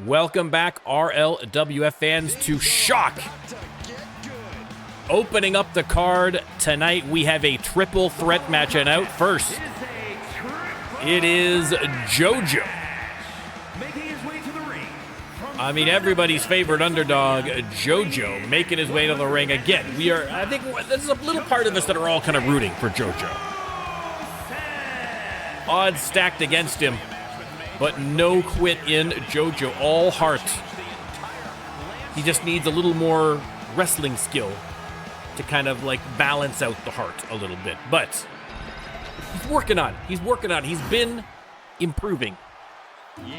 Welcome back, RLWF fans, to Shock. Opening up the card tonight, we have a triple threat match, and out first, it is JoJo. I mean, everybody's favorite underdog, JoJo, making his way to the ring. Again, I think there's a little part of us that are all kind of rooting for JoJo. Odds stacked against him, but no quit in JoJo, all heart. He just needs a little more wrestling skill to kind of like balance out the heart a little bit. But he's working on it. He's been improving. Yeah,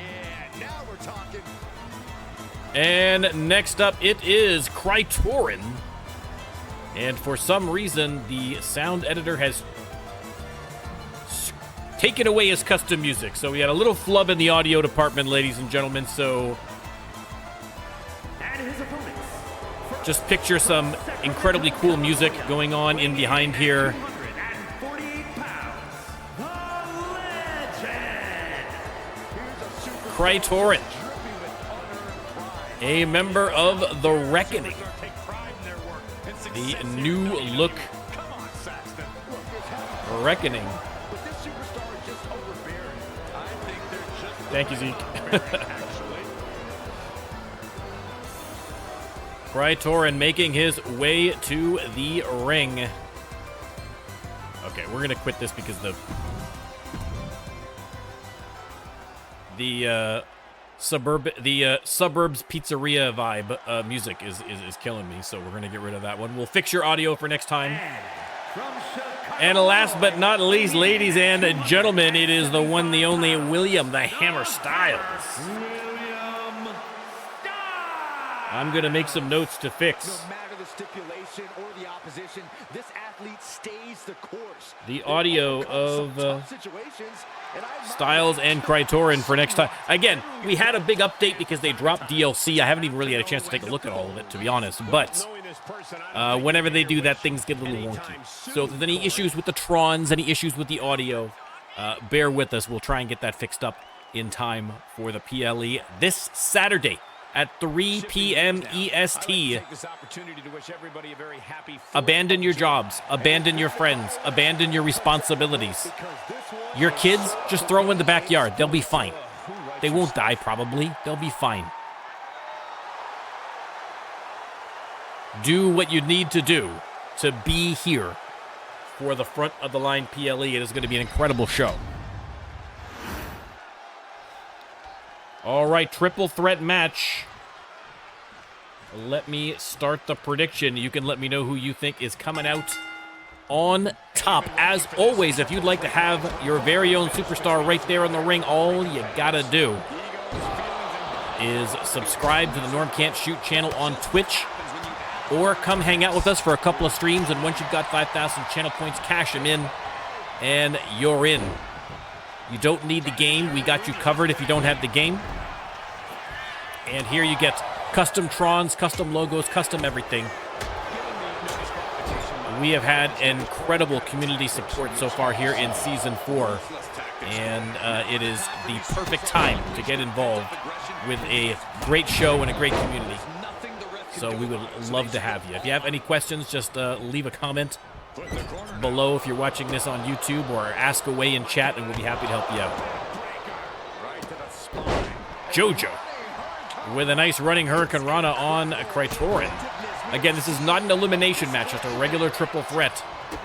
now we're talking. And next up, it is Krytorin. And for some reason, the sound editor has taken away his custom music. So we had a little flub in the audio department, ladies and gentlemen. So just picture some incredibly cool music going on in behind here. Krytorin, a member of the Reckoning, the new look Reckoning. Thank you, Zeke. Krytorin making his way to the ring. Okay, we're gonna quit this because the suburbs pizzeria vibe music is killing me, so we're gonna get rid of that one. We'll fix your audio for next time. And last but not least, ladies and gentlemen, it is the one, the only William the Hammer Styles. I'm gonna make some notes to fix. No matter the stipulation or the opposition, this athlete stays the course. The audio of Styles and Krytorin for next time. Again, we had a big update because they dropped DLC. I haven't even really had a chance to take a look at all of it, to be honest. But whenever they do that, things get a little wonky. So if there's any issues with the trons, any issues with the audio, bear with us. We'll try and get that fixed up in time for the PLE this Saturday at 3 p.m. EST. Abandon your jobs, abandon your friends, abandon your responsibilities. Your kids, just throw them in the backyard. They'll be fine. They won't die, probably. They'll be fine. Do what you need to do to be here for the front of the line PLE. It is going to be an incredible show. All right, triple threat match. Let me start the prediction. You can let me know who you think is coming out on top. As always, if you'd like to have your very own superstar right there in the ring, all you gotta do is subscribe to the NormCantShoot channel on Twitch, or come hang out with us for a couple of streams, and once you've got 5,000 channel points, cash them in, and you're in. You don't need the game. We got you covered if you don't have the game. And here you get custom trons, custom logos, custom everything. We have had incredible community support so far here in Season 4. And it is the perfect time to get involved with a great show and a great community. So we would love to have you. If you have any questions, just leave a comment below if you're watching this on YouTube, or ask away in chat and we'll be happy to help you out. JoJo with a nice running Hurricane Rana on Krytorin. Again, this is not an elimination match, just a regular triple threat.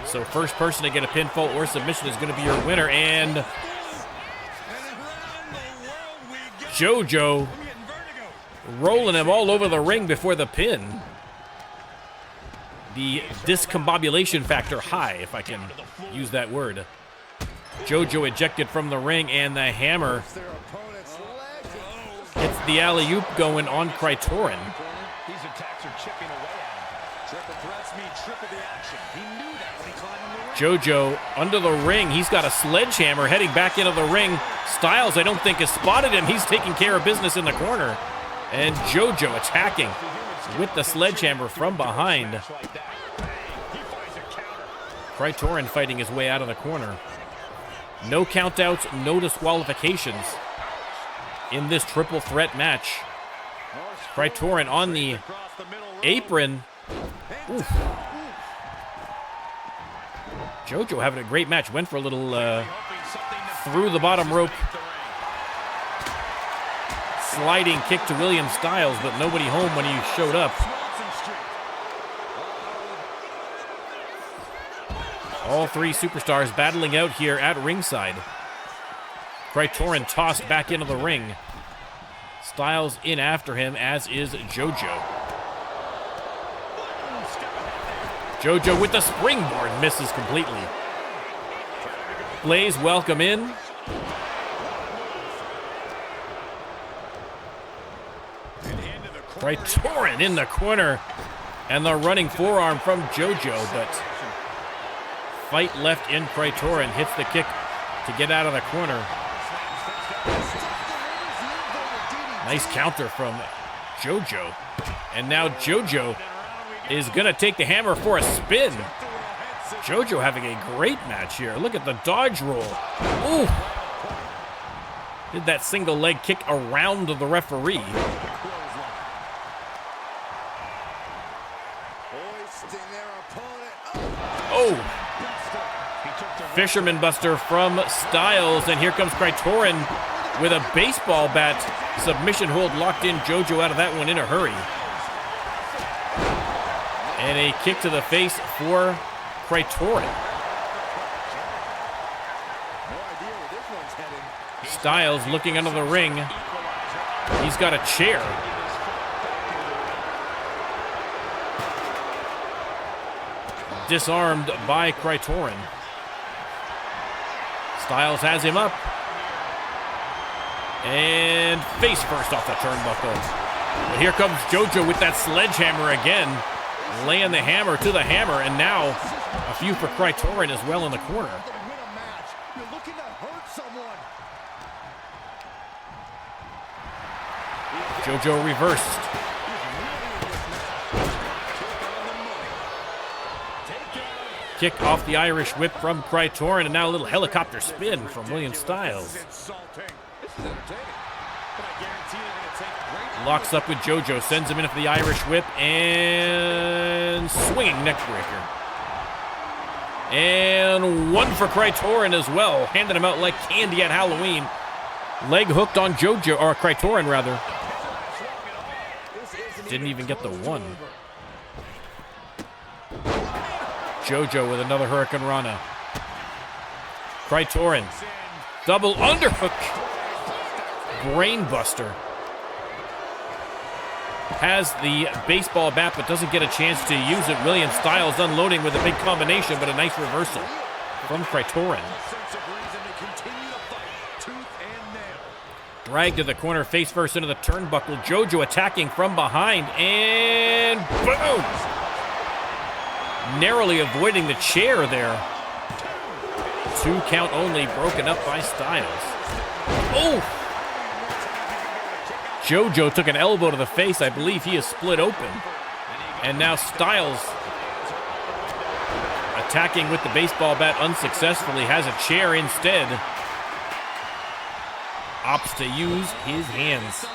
So first person to get a pinfall or submission is going to be your winner. And JoJo rolling him all over the ring before the pin. The discombobulation factor high, if I can use that word. JoJo ejected from the ring, and the hammer gets the alley-oop going on Krytorin. JoJo under the ring. He's got a sledgehammer heading back into the ring. Styles, I don't think, has spotted him. He's taking care of business in the corner. And JoJo attacking with the sledgehammer from behind. Krytorin fighting his way out of the corner. No countouts, no disqualifications in this triple threat match. Krytorin on the apron. Oof. Jojo having a great match. Went for a little through the bottom rope sliding kick to William Styles, but nobody home when he showed up. All three superstars battling out here at ringside. Krytorin tossed back into the ring. Styles in after him, as is Jojo. Jojo with the springboard misses completely. Blaze, welcome in. Krytorin in the corner. And the running forearm from Jojo, but fight left in Krytorin. Hits the kick to get out of the corner. Nice counter from Jojo. And now Jojo is going to take the hammer for a spin. Jojo having a great match here. Look at the dodge roll. Ooh. Did that single leg kick around the referee. Oh. Fisherman Buster from Styles. And here comes Krytorin with a baseball bat. Submission hold locked in. Jojo out of that one in a hurry. And a kick to the face for Krytorin. Styles looking under the ring. He's got a chair. Disarmed by Krytorin. Styles has him up. And face first off the turnbuckle. But here comes Jojo with that sledgehammer again. Laying the hammer to the hammer, and now a few for Krytorin as well in the corner. Jojo reversed. Kick off the Irish whip from Krytorin, and now a little helicopter spin from William Styles. Locks up with Jojo, sends him in for the Irish whip, and swinging neck breaker. And one for Krytorin as well, handing him out like candy at Halloween. Leg hooked on Jojo, or Krytorin rather. Didn't even get the one. Jojo with another Hurricane Rana. Krytorin, double underhook. Brainbuster. Has the baseball bat, but doesn't get a chance to use it. William Styles unloading with a big combination, but a nice reversal from Krytorin. Drag to the corner, face first into the turnbuckle. Jojo attacking from behind, and boom! Narrowly avoiding the chair there. 2 count only, broken up by Styles. Oh! Jojo took an elbow to the face. I believe he is split open. And now Styles attacking with the baseball bat unsuccessfully. Has a chair instead. Opts to use his hands.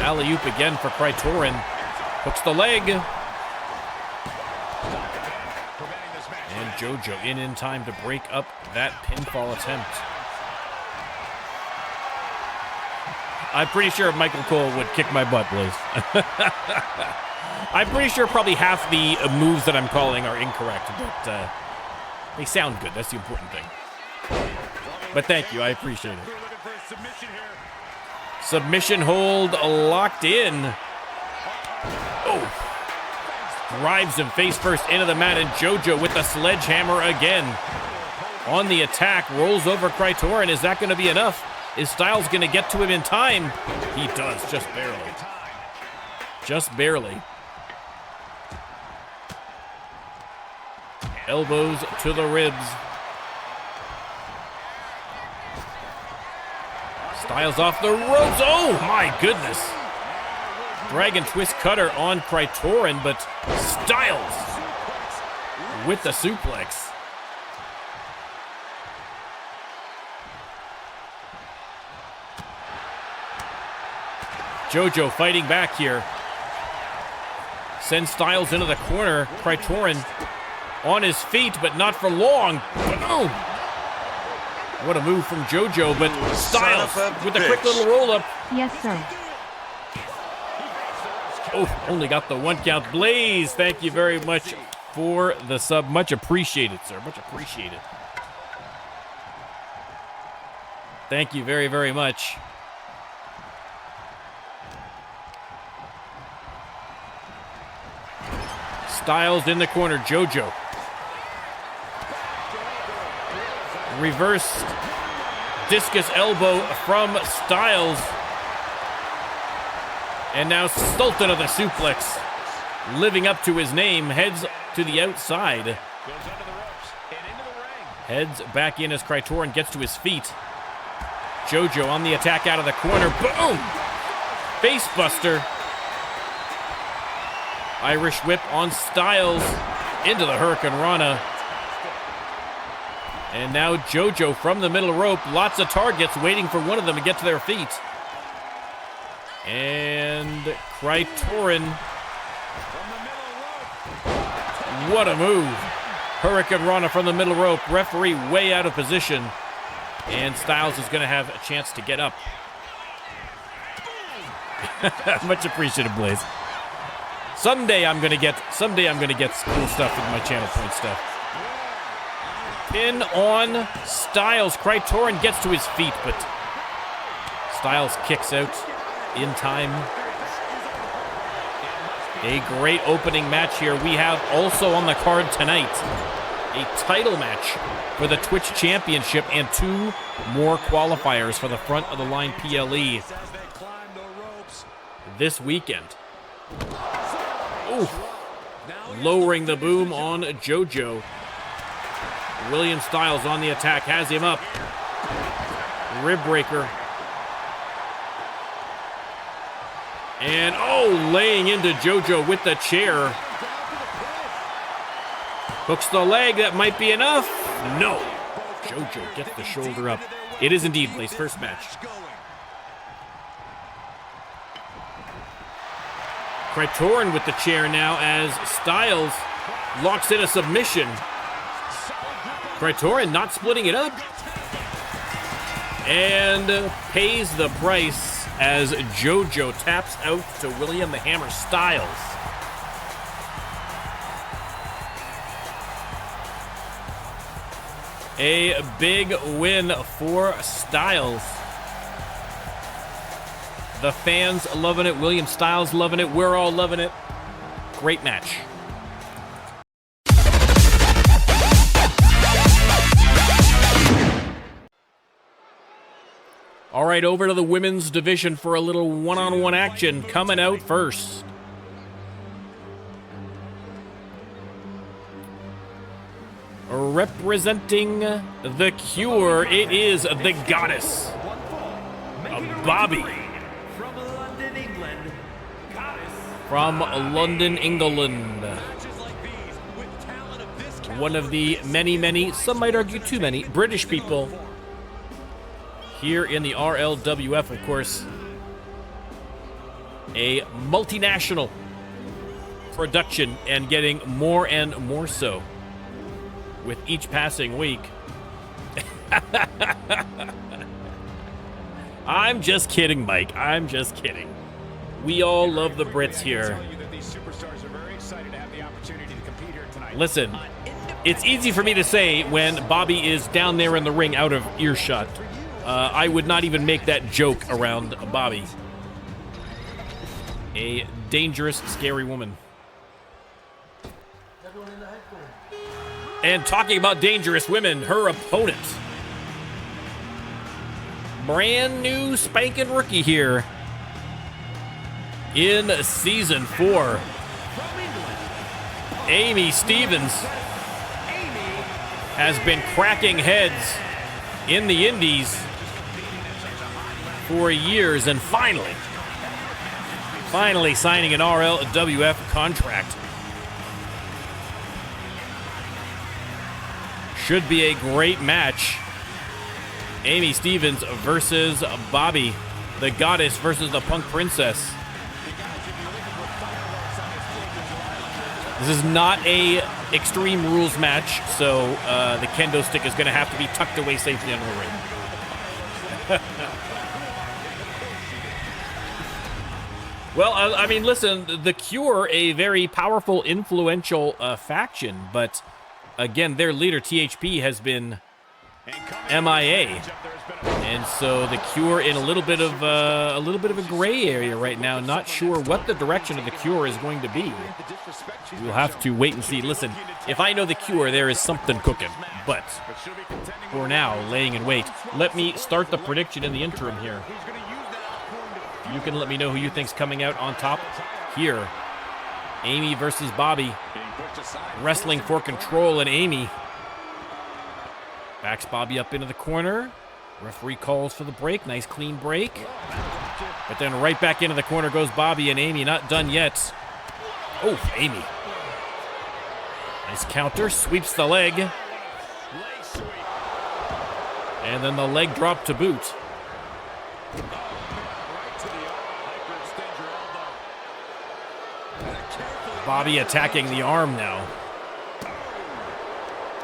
Alley-oop again for Krytorin. Hooks the leg. And Jojo in time to break up that pinfall attempt. I'm pretty sure Michael Cole would kick my butt, Blaze. I'm pretty sure probably half the moves that I'm calling are incorrect, but they sound good. That's the important thing. But thank you. I appreciate it. Submission hold locked in. Oh. Drives him face first into the mat, and Jojo with the sledgehammer again. On the attack, rolls over Krytorin. Is that going to be enough? Is Styles going to get to him in time? He does, just barely. Just barely. Elbows to the ribs. Styles off the ropes. Oh, my goodness. Dragon twist cutter on Krytorin, but Styles with the suplex. Jojo fighting back here. Sends Styles into the corner. Krytorin on his feet, but not for long. Boom! What a move from Jojo, but Styles with a quick little roll-up. Yes, sir. Oh, only got the 1 count. Blaze, thank you very much for the sub. Much appreciated, sir. Much appreciated. Thank you very, very much. Styles in the corner. Jojo. Reversed discus elbow from Styles. And now Sultan of the Suplex, living up to his name, heads to the outside. Heads back in as Krytorin gets to his feet. Jojo on the attack out of the corner. Boom! Facebuster. Irish whip on Styles into the Hurricane Rana. And now Jojo from the middle rope. Lots of targets waiting for one of them to get to their feet. And Krytorin. What a move. Hurricane Rana from the middle rope. Referee way out of position. And Styles is going to have a chance to get up. Much appreciated, Blaze. Someday I'm gonna get cool stuff with my channel point stuff. Pin on Styles. Krytorin gets to his feet, but Styles kicks out in time. A great opening match here. We have also on the card tonight a title match for the Twitch Championship and 2 more qualifiers for the front of the line PLE this weekend. Ooh. Lowering the boom on Jojo. William Styles on the attack, has him up. Rib breaker. And laying into Jojo with the chair. Hooks the leg, that might be enough. No. Jojo gets the shoulder up. It is indeed Blaze's first match. Krytorin with the chair now as Styles locks in a submission. Krytorin not splitting it up. And pays the price as Jojo taps out to William the Hammer Styles. A big win for Styles. The fans loving it. William Styles loving it. We're all loving it. Great match. All right, over to the women's division for a little one-on-one action. Coming out first. Representing the Cure, it is the Goddess, Bobby. From London, England. One of the many, some might argue too many, British people here in the RLWF, of course. A multinational production and getting more and more so with each passing week. I'm just kidding, Mike. I'm just kidding. We all love the Brits here. Listen, it's easy for me to say when Bobby is down there in the ring out of earshot. I would not even make that joke around Bobby. A dangerous, scary woman. And talking about dangerous women, her opponent. Brand new spanking rookie here in season 4. Amy Stevens has been cracking heads in the indies for years and finally signing an RLWF contract. Should be a great match. Amy Stevens versus Bobby. The Goddess versus the Punk Princess. This is not a Extreme Rules match, so the kendo stick is going to have to be tucked away safely under the ring. Well, I mean, listen, the Cure, a very powerful, influential faction, but again, their leader, THP, has been MIA, and so the Cure in a little bit of a gray area right now. Not sure what the direction of the Cure is going to be. We'll have to wait and see. Listen, if I know the Cure, there is something cooking, but for now, laying in wait. Let me start the prediction in the interim here. You can let me know who you think's coming out on top here. Amy versus Bobby. Wrestling for control, and Amy backs Bobby up into the corner. Referee calls for the break. Nice clean break. But then right back into the corner goes Bobby, and Amy not done yet. Oh, Amy. Nice counter. Sweeps the leg. And then the leg drop to boot. Bobby attacking the arm now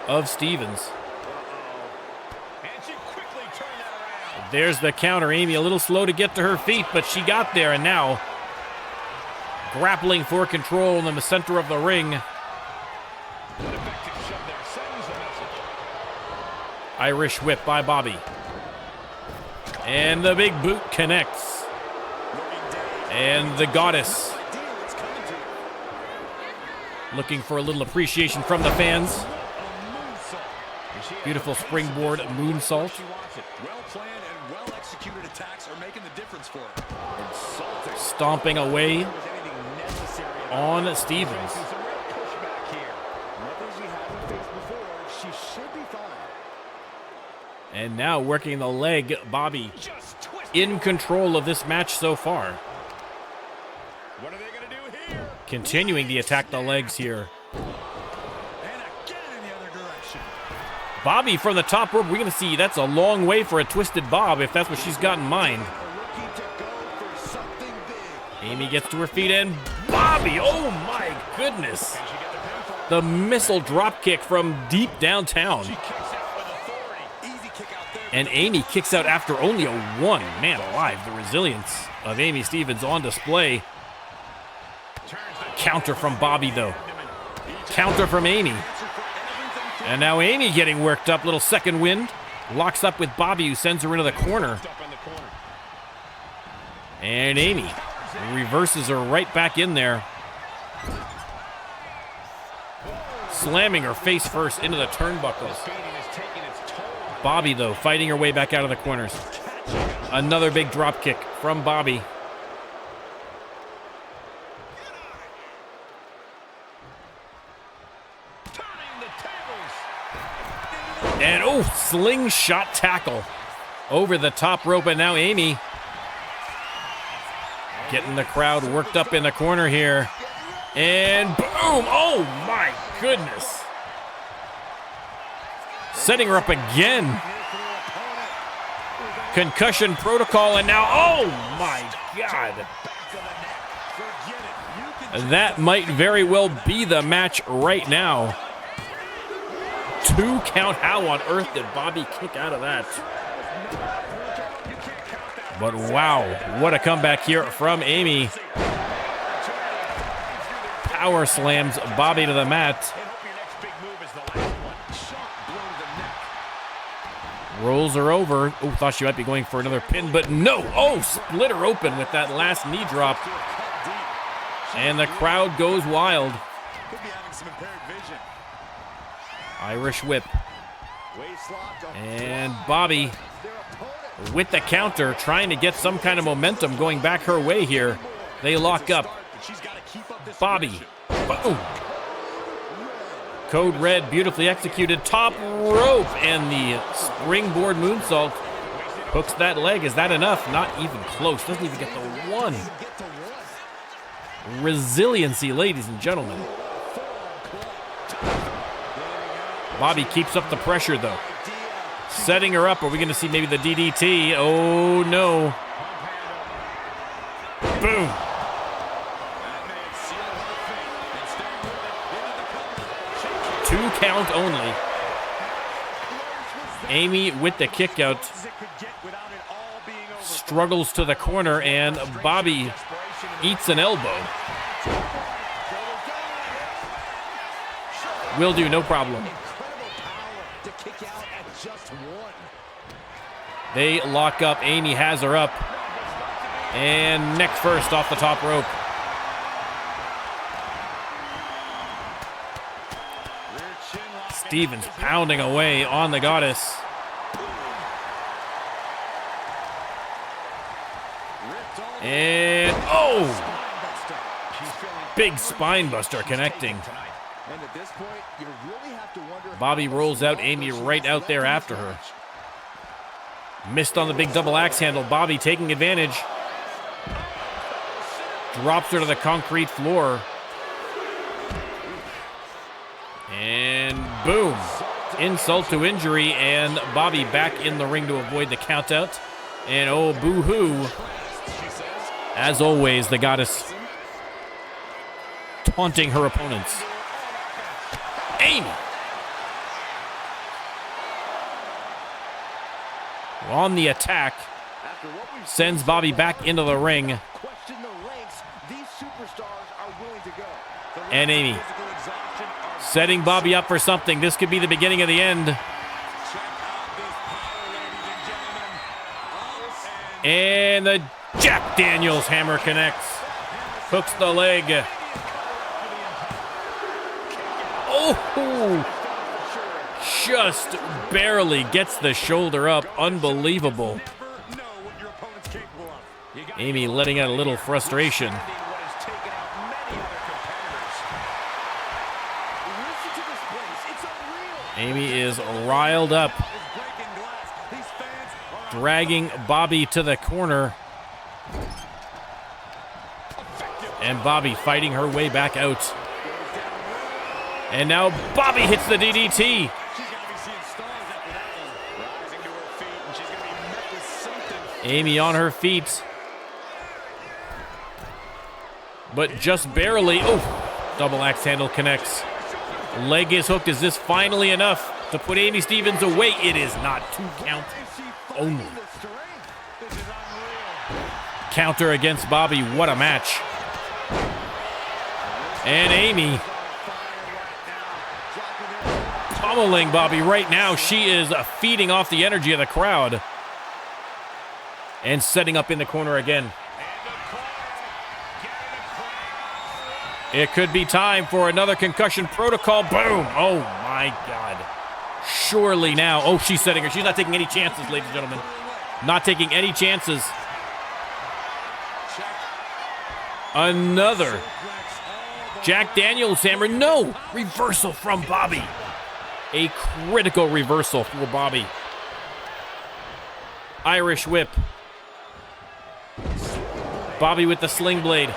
of Stevens. There's the counter. Amy a little slow to get to her feet, but she got there, and now grappling for control in the center of the ring. Irish whip by Bobby. And the big boot connects. And the Goddess looking for a little appreciation from the fans. Beautiful springboard moonsault. Stomping away on Stevens. And now working the leg, Bobby in control of this match so far. What are they going to do here? Continuing to attack the legs here. Bobby from the top rope, we're going to see that's a long way for a twisted bob if that's what she's got in mind. Amy gets to her feet and Bobby, oh my goodness. The missile drop kick from deep downtown. And Amy kicks out after only a one. Man alive, the resilience of Amy Stevens on display. Counter from Bobby though. Counter from Amy. And now Amy getting worked up, little second wind. Locks up with Bobby, who sends her into the corner. And Amy reverses her right back in there. Slamming her face first into the turnbuckles. Bobby, though, fighting her way back out of the corners. Another big drop kick from Bobby. And, oh, slingshot tackle over the top rope. And now Amy getting the crowd worked up in the corner here. And boom! Oh, my goodness. Setting her up again. Concussion protocol. And now, oh, my God. That might very well be the match right now. 2 count. How on earth did Bobby kick out of that? But wow, what a comeback here from Amy. Power slams Bobby to the mat. Rolls her over. Oh, thought she might be going for another pin, but no. Oh, split her open with that last knee drop. And the crowd goes wild. Irish whip. And Bobby with the counter, trying to get some kind of momentum going back her way here. They lock up. Bobby. Boom. Code red, beautifully executed. Top rope, and the springboard moonsault hooks that leg. Is that enough? Not even close. Doesn't even get the one. Resiliency, ladies and gentlemen. Bobby keeps up the pressure, though. Setting her up. Are we going to see maybe the DDT? Oh, no. boom. 2 count only. Amy with the kick out. Struggles to the corner, and Bobby eats an elbow. Will do, no problem. They lock up. Amy has her up. And neck first off the top rope. Stevens pounding away on the goddess. And, oh! Big spine buster connecting. Bobby rolls out, Amy right out there after her. Missed on the big double axe handle. Bobby taking advantage. Drops her to the concrete floor. And boom. Insult to injury, and Bobby back in the ring to avoid the countout. And oh, boo-hoo. As always, the goddess taunting her opponents. Amy. On the attack. Sends Bobby back into the ring. And Amy setting Bobby up for something. This could be the beginning of the end. And the Jack Daniels hammer connects. Hooks the leg. Oh! Just barely gets the shoulder up. Unbelievable. Amy letting out a little frustration. Amy is riled up. Dragging Bobby to the corner. And Bobby fighting her way back out. And now Bobby hits the DDT. Amy on her feet. But just barely. Oh, double axe handle connects. Leg is hooked. Is this finally enough to put Amy Stevens away? It is not. 2 count only. Counter against Bobby. What a match. And Amy pummeling Bobby right now. She is feeding off the energy of the crowd. And setting up in the corner again. It could be time for another concussion protocol. Boom. Oh, my God. Surely now. Oh, she's setting her. She's not taking any chances, ladies and gentlemen. Not taking any chances. Another Jack Daniels hammer. No. Reversal from Bobby. A critical reversal for Bobby. Irish whip. Bobby with the sling blade.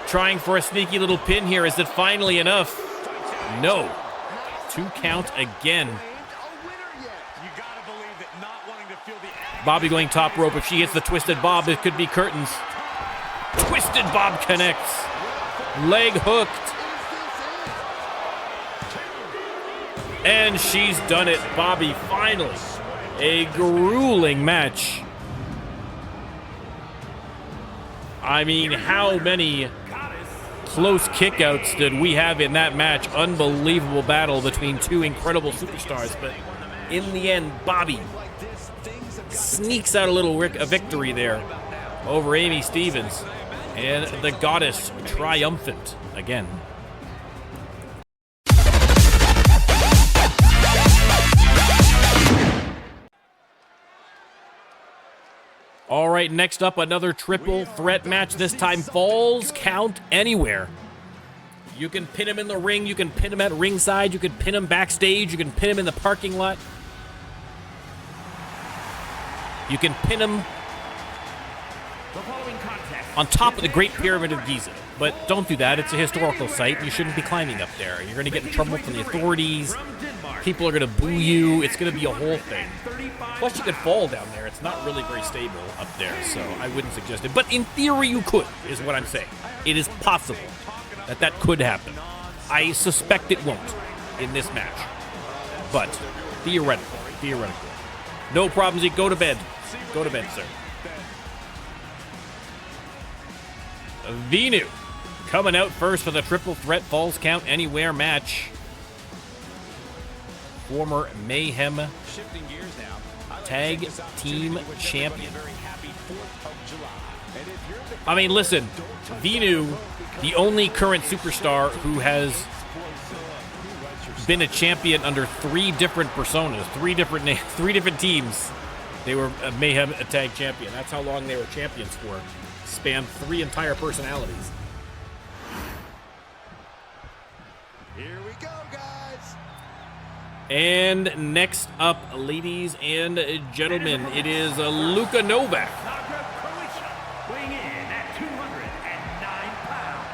Trying for a sneaky little pin here. Is it finally enough? No. 2 count again. Bobby going top rope. If she hits the twisted bob, it could be curtains. Twisted bob connects. Leg hooked. And she's done it. Bobby finally. A grueling match. I mean, how many close kickouts did we have in that match? Unbelievable battle between 2 incredible superstars. But in the end, Bobby sneaks out a victory there over Amy Stevens. And the goddess triumphant again. All right, next up, another triple threat match. This time, falls count anywhere. You can pin him in the ring. You can pin him at ringside. You can pin him backstage. You can pin him in the parking lot. You can pin him on top of the Great Pyramid of Giza. but don't do that. It's a historical site. You shouldn't be climbing up there. You're going to get in trouble from the authorities. People are going to boo you. It's going to be a whole thing. Plus, you could fall down there. It's not really very stable up there, so I wouldn't suggest it. But in theory, you could, is what I'm saying. It is possible that that could happen. I suspect it won't in this match. But theoretically. No problems. You go to bed. Go to bed, sir. Venu coming out first for the triple threat falls count anywhere match. Former Mayhem tag team champion. I mean, listen, Venu, the only current superstar who has been a champion under 3 different personas, 3 different teams. They were a Mayhem tag champion. That's how long they were champions for. Spanned 3 entire personalities. Here we go, guys. And next up, ladies and gentlemen, it is Luka Novak. Weighing in at 209 pounds,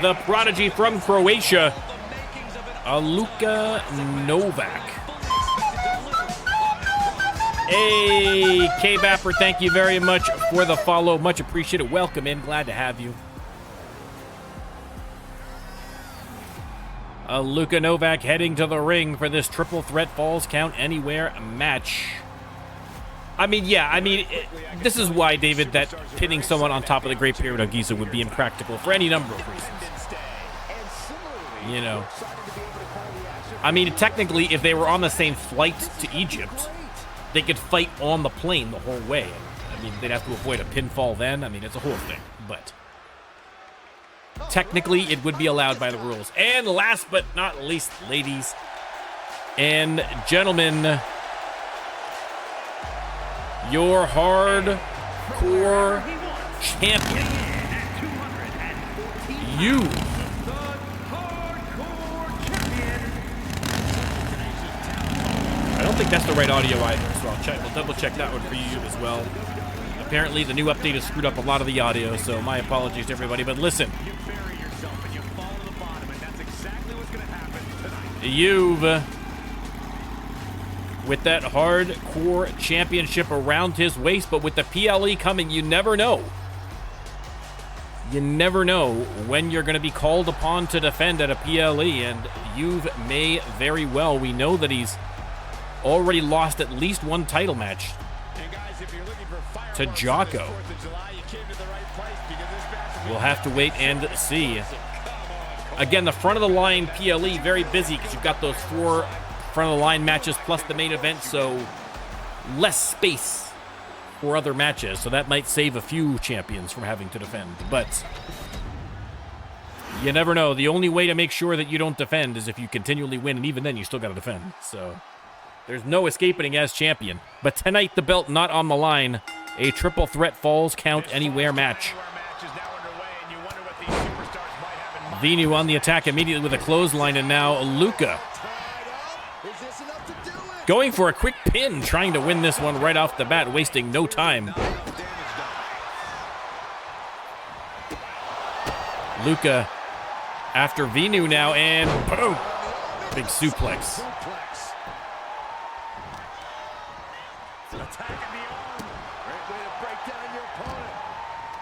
The prodigy from Croatia, Luka Novak. Hey, K-Bapper, thank you very much for the follow. Much appreciated. Welcome in. Glad to have you. Luka Novak heading to the ring for this triple threat falls count anywhere match. This is why, David, that pinning someone on top of the Great Pyramid of Giza would be impractical for any number of reasons. You know. I mean, technically, if they were on the same flight to Egypt, they could fight on the plane the whole way. I mean, they'd have to avoid a pinfall then. I mean, it's a whole thing. But technically, it would be allowed by the rules. And last but not least, ladies and gentlemen, your hardcore champion, you. I don't think that's the right audio either, so we'll double check that one for you as well. Apparently, the new update has screwed up a lot of the audio, so my apologies to everybody. But listen, you've, with that hardcore championship around his waist, but with the PLE coming, you never know. You never know when you're going to be called upon to defend at a PLE, and you may very well. We know that he's already lost at least 1 title match to Jocko. We'll have to wait and see. Again, the front of the line PLE very busy because you've got those 4 front of the line matches plus the main event, so less space for other matches. So that might save a few champions from having to defend. But you never know. The only way to make sure that you don't defend is if you continually win, and even then you still got to defend. So there's no escaping as champion. But tonight, the belt not on the line. A triple threat falls count anywhere match. Venu on the attack immediately with a clothesline, and now Luka going for a quick pin, trying to win this one right off the bat, wasting no time. Luka after Venu now, and boom! Big suplex.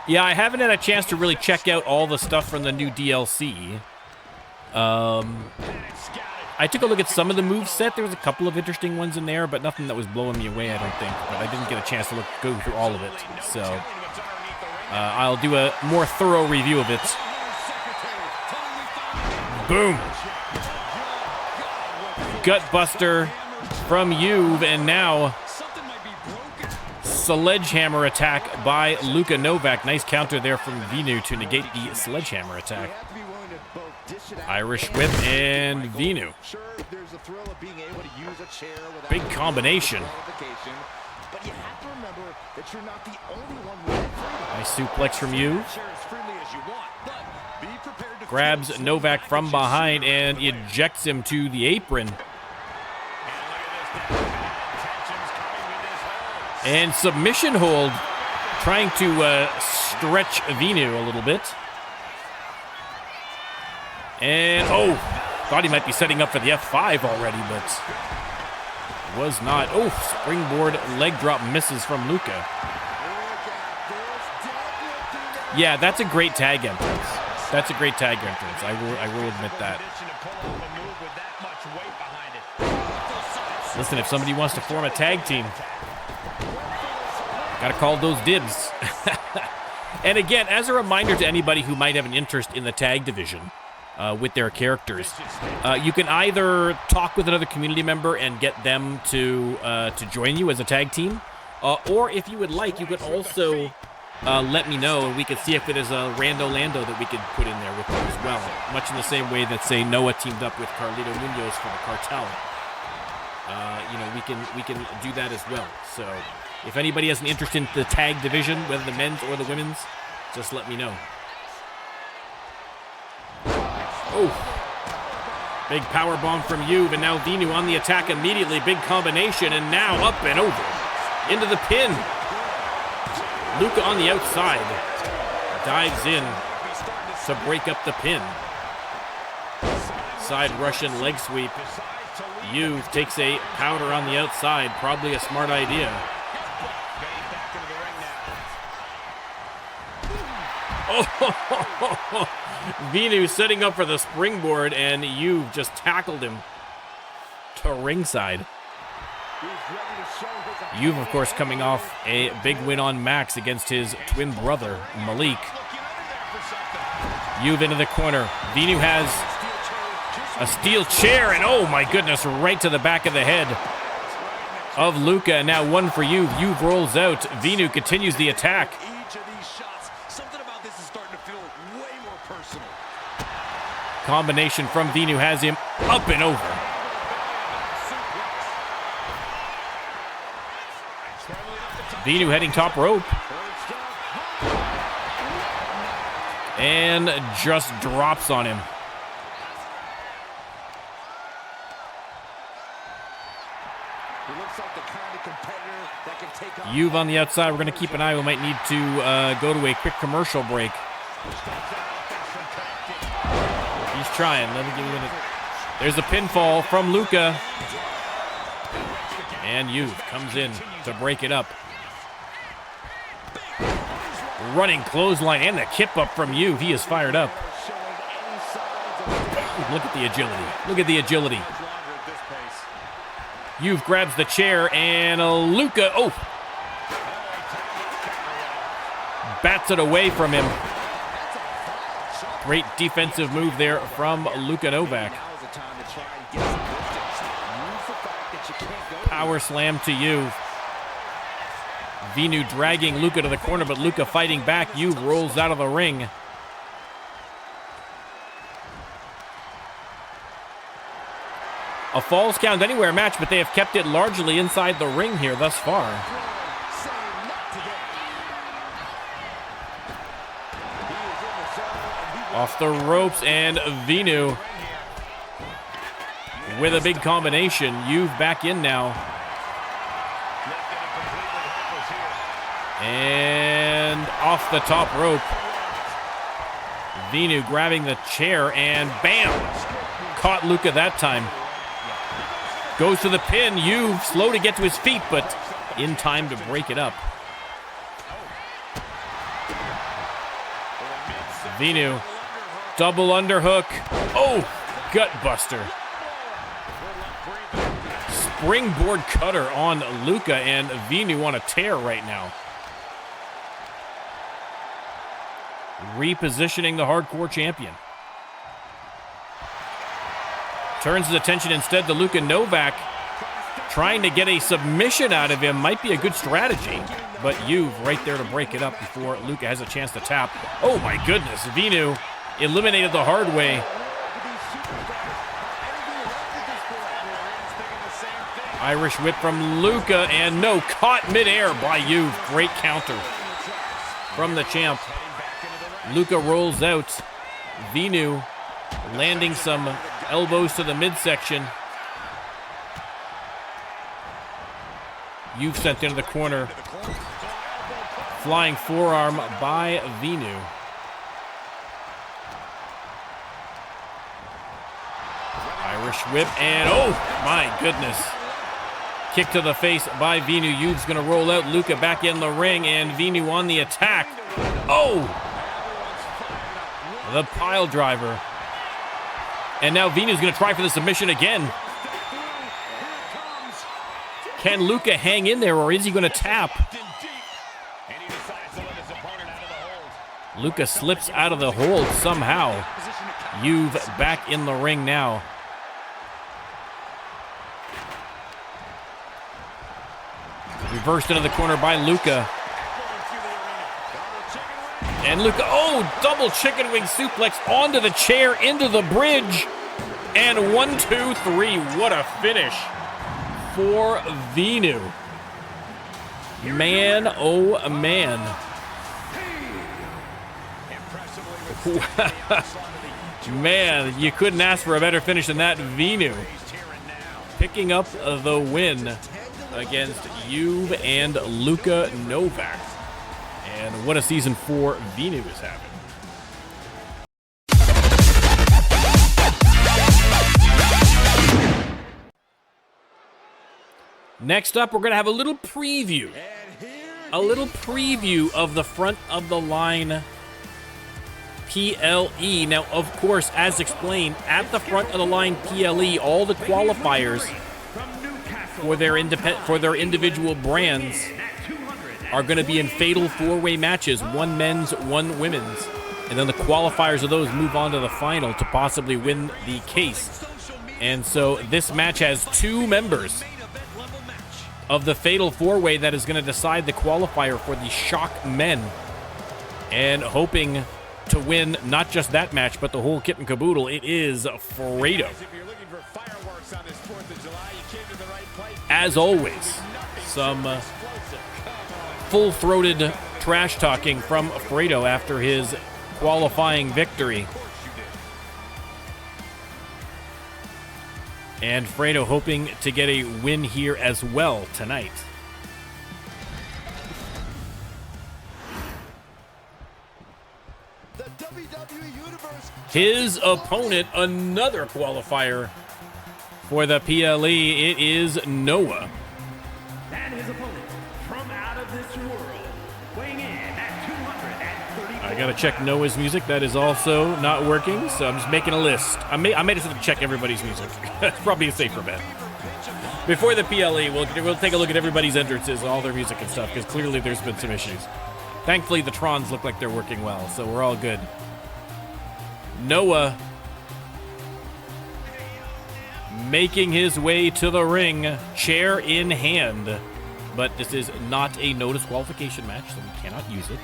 Yeah, I haven't had a chance to really check out all the stuff from the new DLC. I took a look at some of the moveset. There was a couple of interesting ones in there, but nothing that was blowing me away, I don't think. But I didn't get a chance to go through all of it. So I'll do a more thorough review of it. Boom. Gutbuster from Juve, and now sledgehammer attack by Luka Novak. Nice counter there from Venu to negate the sledgehammer attack. Irish whip and Venu. Big combination. Nice suplex from you. Grabs Novak from behind and ejects him to the apron. And submission hold trying to stretch Vinu a little bit. And, oh, thought he might be setting up for the F5 already, but was not. Oh, springboard leg drop misses from Luca. Yeah, that's a great tag entrance. That's a great tag entrance. I will admit that. Listen, if somebody wants to form a tag team, gotta call those dibs. And again, as a reminder to anybody who might have an interest in the tag division with their characters, you can either talk with another community member and get them to join you as a tag team, or if you would like, you could also let me know, and we could see if it is a Rando Lando that we could put in there with you as well. Much in the same way that, say, Noah teamed up with Carlito Munoz for the Cartel. You know, we can do that as well. So if anybody has an interest in the tag division, whether the men's or the women's, just let me know. Oh, big power bomb from Juve, and now Vinu on the attack immediately. Big combination, and now up and over into the pin. Luca on the outside dives in to break up the pin. Side Russian leg sweep. Juve takes a powder on the outside, probably a smart idea. Oh, Vinu setting up for the springboard, and Juve just tackled him to ringside. Juve, of course, coming off a big win on Max against his twin brother, Malik. Juve into the corner. Vinu has a steel chair, and oh my goodness, right to the back of the head of Luca. And now one for Juve. Juve rolls out. Vinu continues the attack. Combination from Vinu has him up and over. Vinu heading top rope. And just drops on him. Juve on the outside. We're going to keep an eye. We might need to go to a quick commercial break. He's trying. Let me give you a minute. There's a pinfall from Luca. And Juve comes in to break it up. Running clothesline and the kip up from Juve. He is fired up. Look at the agility. Look at the agility. Juve grabs the chair, and Luca, oh, bats it away from him. Great defensive move there from Luka Novak. Power slam to Juve. Vinu dragging Luca to the corner, but Luca fighting back. Juve rolls out of the ring. A Falls Count Anywhere match, but they have kept it largely inside the ring here thus far. Off the ropes, and Vinu with a big combination. Juve back in now. And off the top rope. Vinu grabbing the chair, and bam! Caught Luca that time. Goes to the pin. Juve slow to get to his feet, but in time to break it up. Vinu, double underhook. Oh, gut buster. Springboard cutter on Luca, and Vinu on a tear right now. Repositioning the hardcore champion. Turns his attention instead to Luka Novak. Trying to get a submission out of him might be a good strategy, but Juve right there to break it up before Luka has a chance to tap. Oh my goodness, Vinu eliminated the hard way. Irish whip from Luka, and no, caught midair by Juve. Great counter from the champ. Luka rolls out. Vinu landing some elbows to the midsection. Juve sent into the corner. Flying forearm by Venu. Irish whip, and oh my goodness. Kick to the face by Venu. Youth's gonna roll out. Luca back in the ring, and Venu on the attack. Oh! The pile driver. And now Venu's gonna try for the submission again. Can Luca hang in there, or is he gonna tap? Luca slips out of the hold somehow. Youth back in the ring now. Reversed into the corner by Luca. And Luca, oh, double chicken wing suplex onto the chair, into the bridge. And 1, 2, 3. What a finish for Venu. Man, oh man. Man, you couldn't ask for a better finish than that. Venu picking up the win against Juve and Luka Novak. And what a season 4 Venu is having. Next up, we're going to have a little preview. A little preview of the front of the line PLE. Now, of course, as explained, at the front of the line PLE, all the qualifiers for their individual brands are going to be in fatal 4-way matches, 1 men's, 1 women's. And then the qualifiers of those move on to the final to possibly win the case. And so this match has 2 members of the fatal 4-way that is going to decide the qualifier for the Shock men. And hoping to win not just that match, but the whole kit and caboodle, it is Fredo. As always, some full-throated trash talking from Fredo after his qualifying victory. And Fredo hoping to get a win here as well tonight. The WWE Universe. His opponent, another qualifier for the PLE, it is Noah. And his opponent from out of this world, weighing in at 230. I gotta check Noah's music. That is also not working, so I'm just making a list. I made it so to check everybody's music. That's probably a safer bet. Before the PLE, we'll take a look at everybody's entrances, all their music and stuff, because clearly there's been some issues. Thankfully, the Trons look like they're working well, so we're all good. Noah making his way to the ring, chair in hand. But this is not a no disqualification match, so we cannot use it.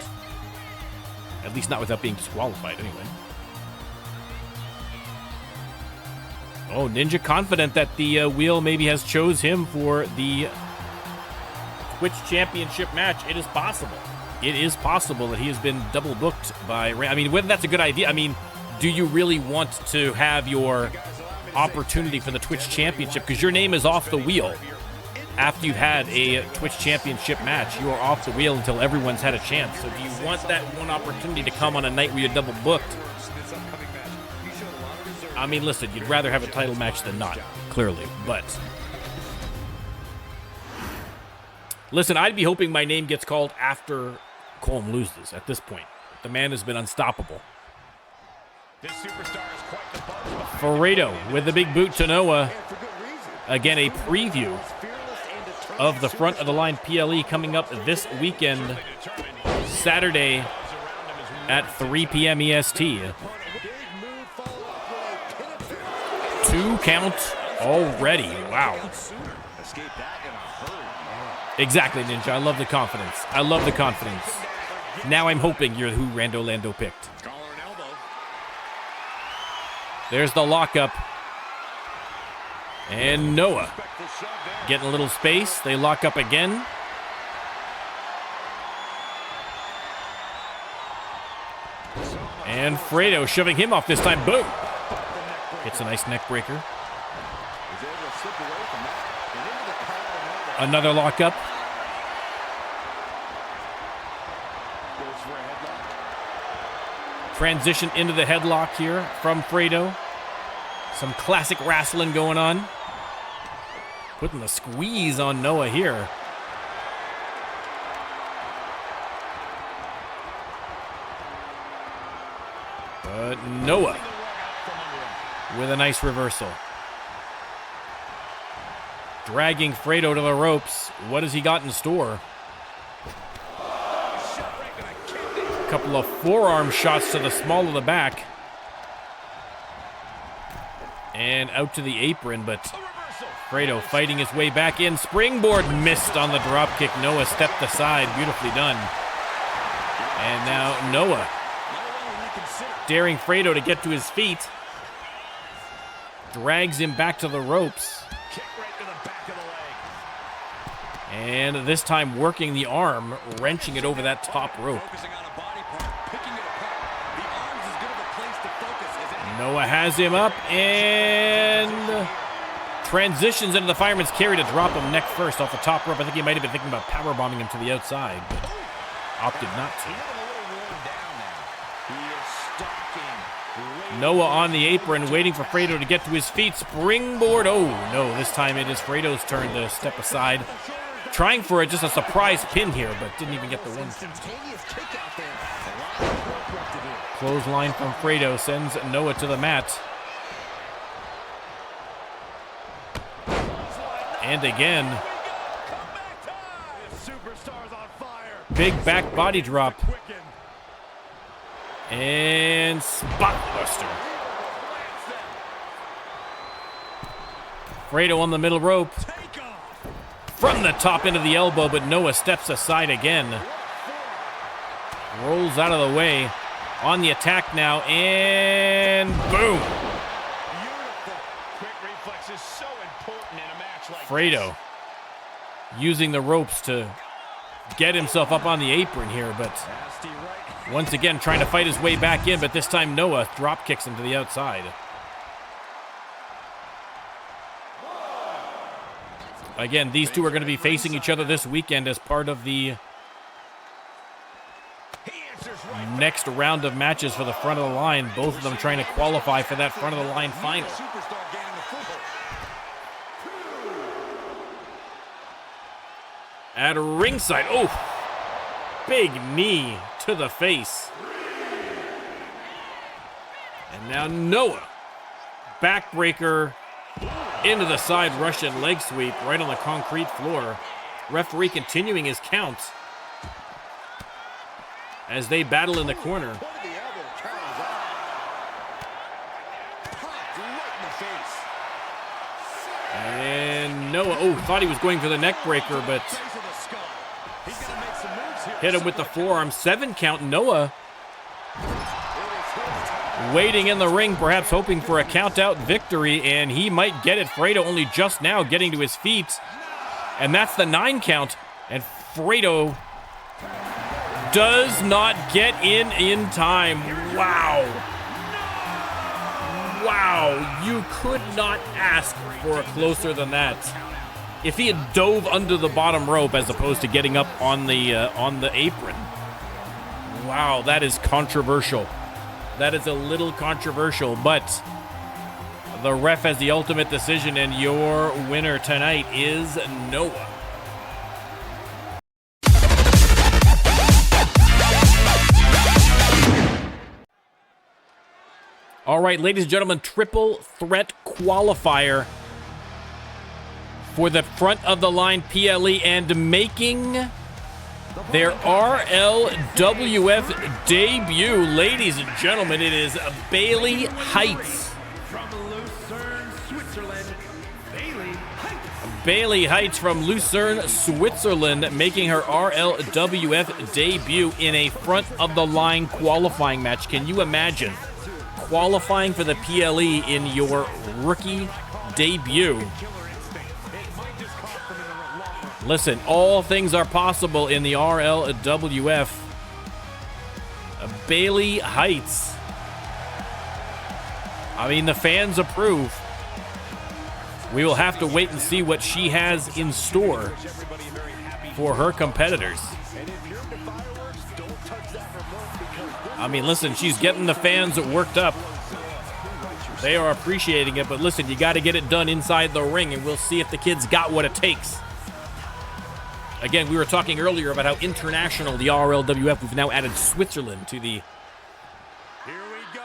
At least not without being disqualified, anyway. Oh, Ninja confident that the wheel maybe has chose him for the Twitch Championship match. It is possible. It is possible that he has been double booked by... I mean, whether that's a good idea... I mean, do you really want to have your opportunity for the Twitch Championship? Because your name is off the wheel. After you've had a Twitch Championship match, you are off the wheel until everyone's had a chance. So do you want that one opportunity to come on a night where you're double booked? I mean, listen, you'd rather have a title match than not, clearly, but... Listen, I'd be hoping my name gets called after Colm loses at this point. The man has been unstoppable. Fredo with the big boot to Noah. Again, a preview of the front of the line PLE coming up this weekend, Saturday at 3 p.m. EST. 2 count already. Wow. Exactly, Ninja. I love the confidence. I love the confidence. Now I'm hoping you're who Rando Lando picked. There's the lockup. And Noah getting a little space. They lock up again. And Fredo shoving him off this time. Boom. Hits a nice neck breaker. Another lockup. Transition into the headlock here from Fredo. Some classic wrestling going on. Putting the squeeze on Noah here. But Noah with a nice reversal. Dragging Fredo to the ropes. What has he got in store? A couple of forearm shots to the small of the back. And out to the apron, but Fredo fighting his way back in. Springboard missed on the drop kick. Noah stepped aside. Beautifully done. And now Noah daring Fredo to get to his feet. Drags him back to the ropes. And this time working the arm, wrenching it over that top rope. Noah has him up and transitions into the fireman's carry to drop him neck first off the top rope. I think he might have been thinking about powerbombing him to the outside, but opted not to. Noah on the apron, waiting for Fredo to get to his feet. Springboard. Oh, no. This time it is Fredo's turn to step aside. Trying for just a surprise pin here, but didn't even get the win. Clothesline from Fredo sends Noah to the mat. And again. Big back body drop. And spotbuster. Fredo on the middle rope. From the top into the elbow, but Noah steps aside again. Rolls out of the way. On the attack now, and boom. Fredo using the ropes to get himself up on the apron here, but once again trying to fight his way back in, but this time Noah drop kicks him to the outside. Again, these two are going to be facing each other this weekend as part of the next round of matches for the front of the line. Both of them trying to qualify for that front of the line final. At ringside, oh, big knee to the face. And now Noah, backbreaker into the side Russian leg sweep right on the concrete floor. Referee continuing his count as they battle in the corner. And Noah, oh, thought he was going for the neck breaker, but hit him with the forearm. 7 count. Noah waiting in the ring, perhaps hoping for a count-out victory, and he might get it. Fredo only just now getting to his feet, and that's the 9 count. And Fredo does not get in time. Wow. Wow, you could not ask for a closer than that. If he had dove under the bottom rope as opposed to getting up on the apron. Wow, that is controversial. That is a little controversial, but the ref has the ultimate decision, and your winner tonight is Noah. All right, ladies and gentlemen, triple threat qualifier for the front of the line PLE, and making their RLWF debut, ladies and gentlemen, it is Bailey Heights. From Lucerne, Switzerland, Bailey Heights. Bailey Heights from Lucerne, Switzerland, making her RLWF debut in a front of the line qualifying match. Can you imagine qualifying for the PLE in your rookie debut? Listen, all things are possible in the RLWF. Bailey Heights. I mean, the fans approve. We will have to wait and see what she has in store for her competitors. I mean, listen, she's getting the fans worked up. They are appreciating it, but listen, you got to get it done inside the ring, and we'll see if the kids got what it takes. Again, we were talking earlier about how international the RLWF, we've now added Switzerland to the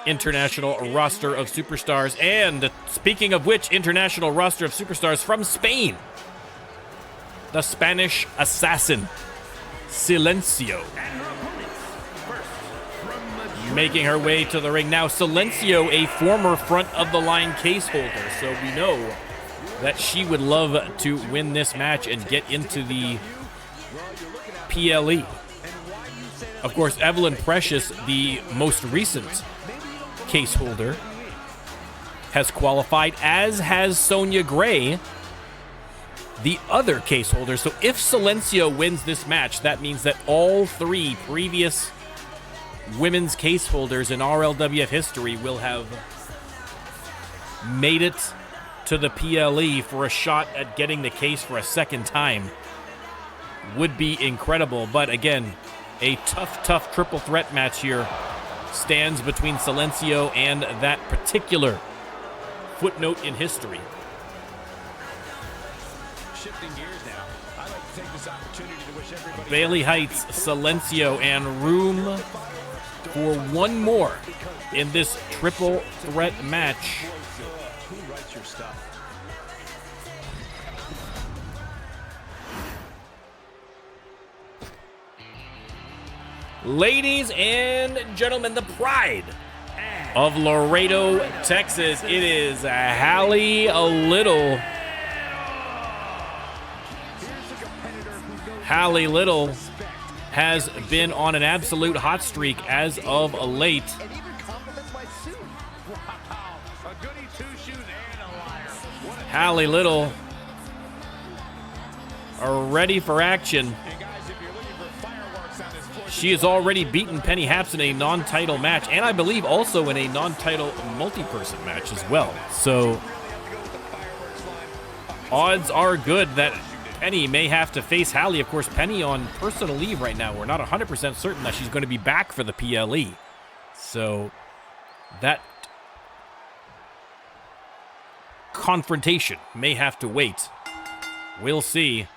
international roster of superstars. And speaking of which, international roster of superstars from Spain, the Spanish assassin, Silencio, making her way to the ring. Now, Silencio, a former front of the line case holder, so we know that she would love to win this match and get into the PLE. Of course, Evelyn Precious, the most recent case holder, has qualified, as has Sonya Gray, the other case holder. So if Silencio wins this match, that means that all three previous women's case holders in RLWF history will have made it to the PLE for a shot at getting the case for a second time. Would be incredible. But again, a tough triple threat match here stands between Silencio and that particular footnote in history. Shifting gears now, I'd like to take this opportunity to wish everybody Bailey Heights, Silencio, and room for one more in this triple threat match. Who writes your stuff? Ladies and gentlemen, the pride of Laredo, Texas, it is Hallie Little. Hallie Little has been on an absolute hot streak as of late. And even compliments my suit. Wow, a goody two-shoes and a liar. Hallie Little are ready for action. And guys, if you're looking for fireworks on this floor, She has already beaten Penny Haps in a non-title match, and I believe also in a non-title multi-person match as well. So odds are good that Penny may have to face Hallie. Of course, Penny on personal leave right now. We're not 100% certain that she's going to be back for the PLE. So that confrontation may have to wait. We'll see.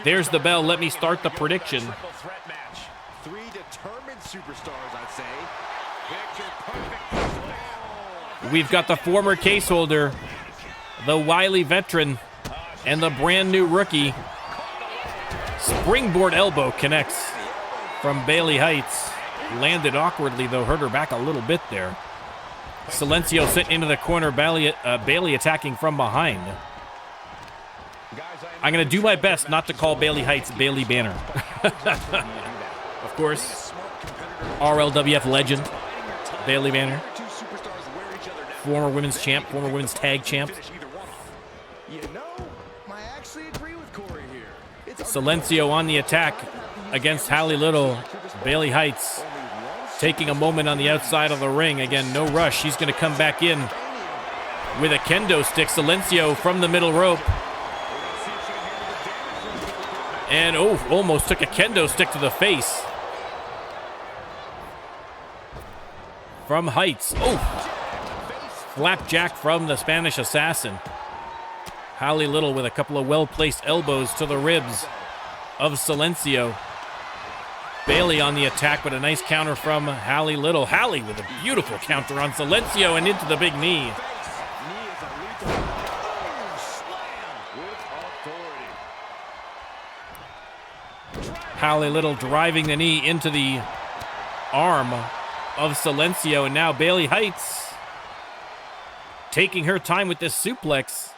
There's the bell. Let me start the prediction. triple threat match. Three determined superstars, I'd say. Picture perfect. We've got the former case holder, the wily veteran, and the brand new rookie. Springboard elbow connects from Bailey Heights. Landed awkwardly, though, hurt her back a little bit there. Silencio sent into the corner, Bailey attacking from behind. I'm going to do my best not to call Bailey Heights Bailey Banner. Of course, RLWF legend, Bailey Banner. Former women's champ, former women's tag champ. You know, I actually agree with Corey here. Silencio on the attack against Hallie Little. Bailey Heights taking a moment on the outside of the ring. Again, no rush. She's going to come back in with a kendo stick. Silencio from the middle rope. And almost took a kendo stick to the face. From Heights. Flapjack from the Spanish assassin. Hallie Little with a couple of well-placed elbows to the ribs of Silencio. Bailey on the attack, but a nice counter from Hallie Little. Hallie with a beautiful counter on Silencio and into the big knee. Hallie Little driving the knee into the arm of Silencio, and now Bailey Heights taking her time with this suplex,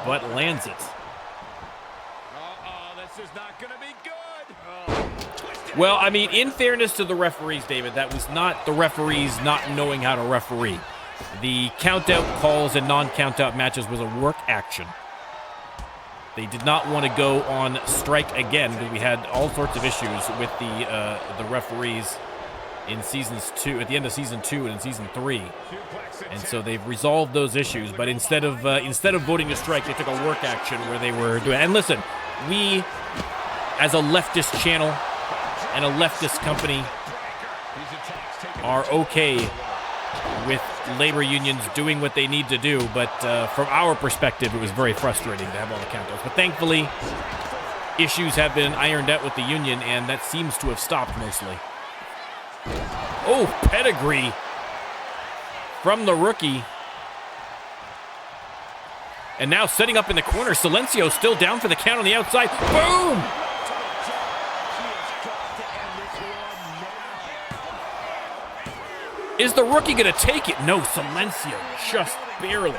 but lands it. This is not going to be good. Well, I mean, in fairness to the referees, David, that was not the referees not knowing how to referee. The count-out calls and non-count-out matches was a work action. They did not want to go on strike again because we had all sorts of issues with the referees in seasons 2, at the end of season 2 and in season 3, and so they've resolved those issues. But instead of voting to strike, they took a work action where they were doing. And listen, we, as a leftist channel, and a leftist company are okay with labor unions doing what they need to do, but from our perspective, it was very frustrating to have all the countouts. But thankfully, issues have been ironed out with the union, and that seems to have stopped mostly. Oh, pedigree from the rookie. And now setting up in the corner, Silencio still down for the count on the outside. Boom! Is the rookie going to take it? No, Silencio just barely.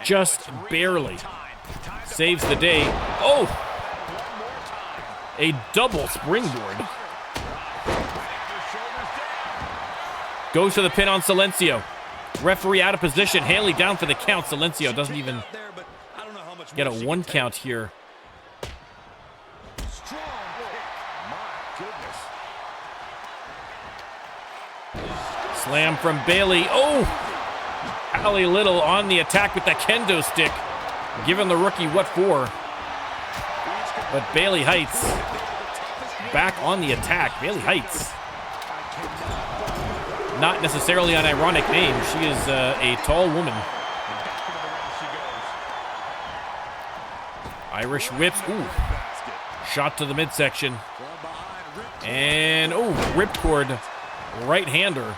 Just barely saves the day. Oh! A double springboard. Goes to the pin on Silencio. Referee out of position. Haley down for the count. Silencio doesn't even get a 1 count here. Slam from Bailey. Oh! Hallie Little on the attack with the kendo stick. Giving the rookie what for. But Bailey Heights back on the attack. Bailey Heights. Not necessarily an ironic name. She is a tall woman. Irish whips. Ooh. Shot to the midsection. And, oh, ripcord right-hander.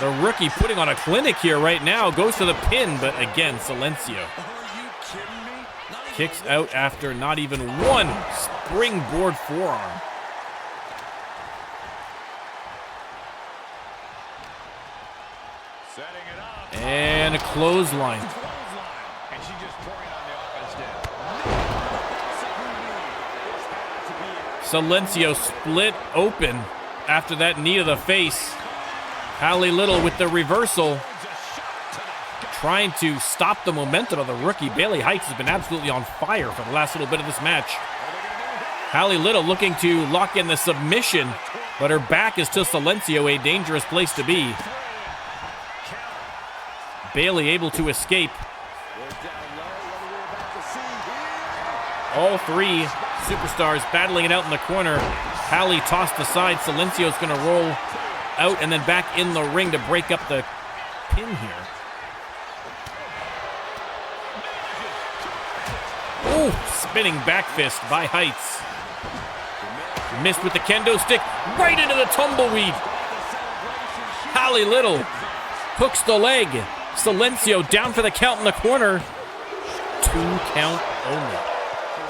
The rookie putting on a clinic here right now. Goes to the pin, but again, Silencio kicks out after not even one springboard forearm. And a clothesline. Silencio split open after that knee to the face. Hallie Little with the reversal, trying to stop the momentum of the rookie. Bailey Heights has been absolutely on fire for the last little bit of this match. Hallie Little looking to lock in the submission, but her back is to Silencio, a dangerous place to be. Bailey able to escape. All three superstars battling it out in the corner. Hallie tossed aside. Silencio's going to roll out and then back in the ring to break up the pin here. Ooh, spinning back fist by Heights. Missed with the kendo stick, right into the tumbleweed. Hallie Little hooks the leg. Silencio down for the count in the corner. 2 count only.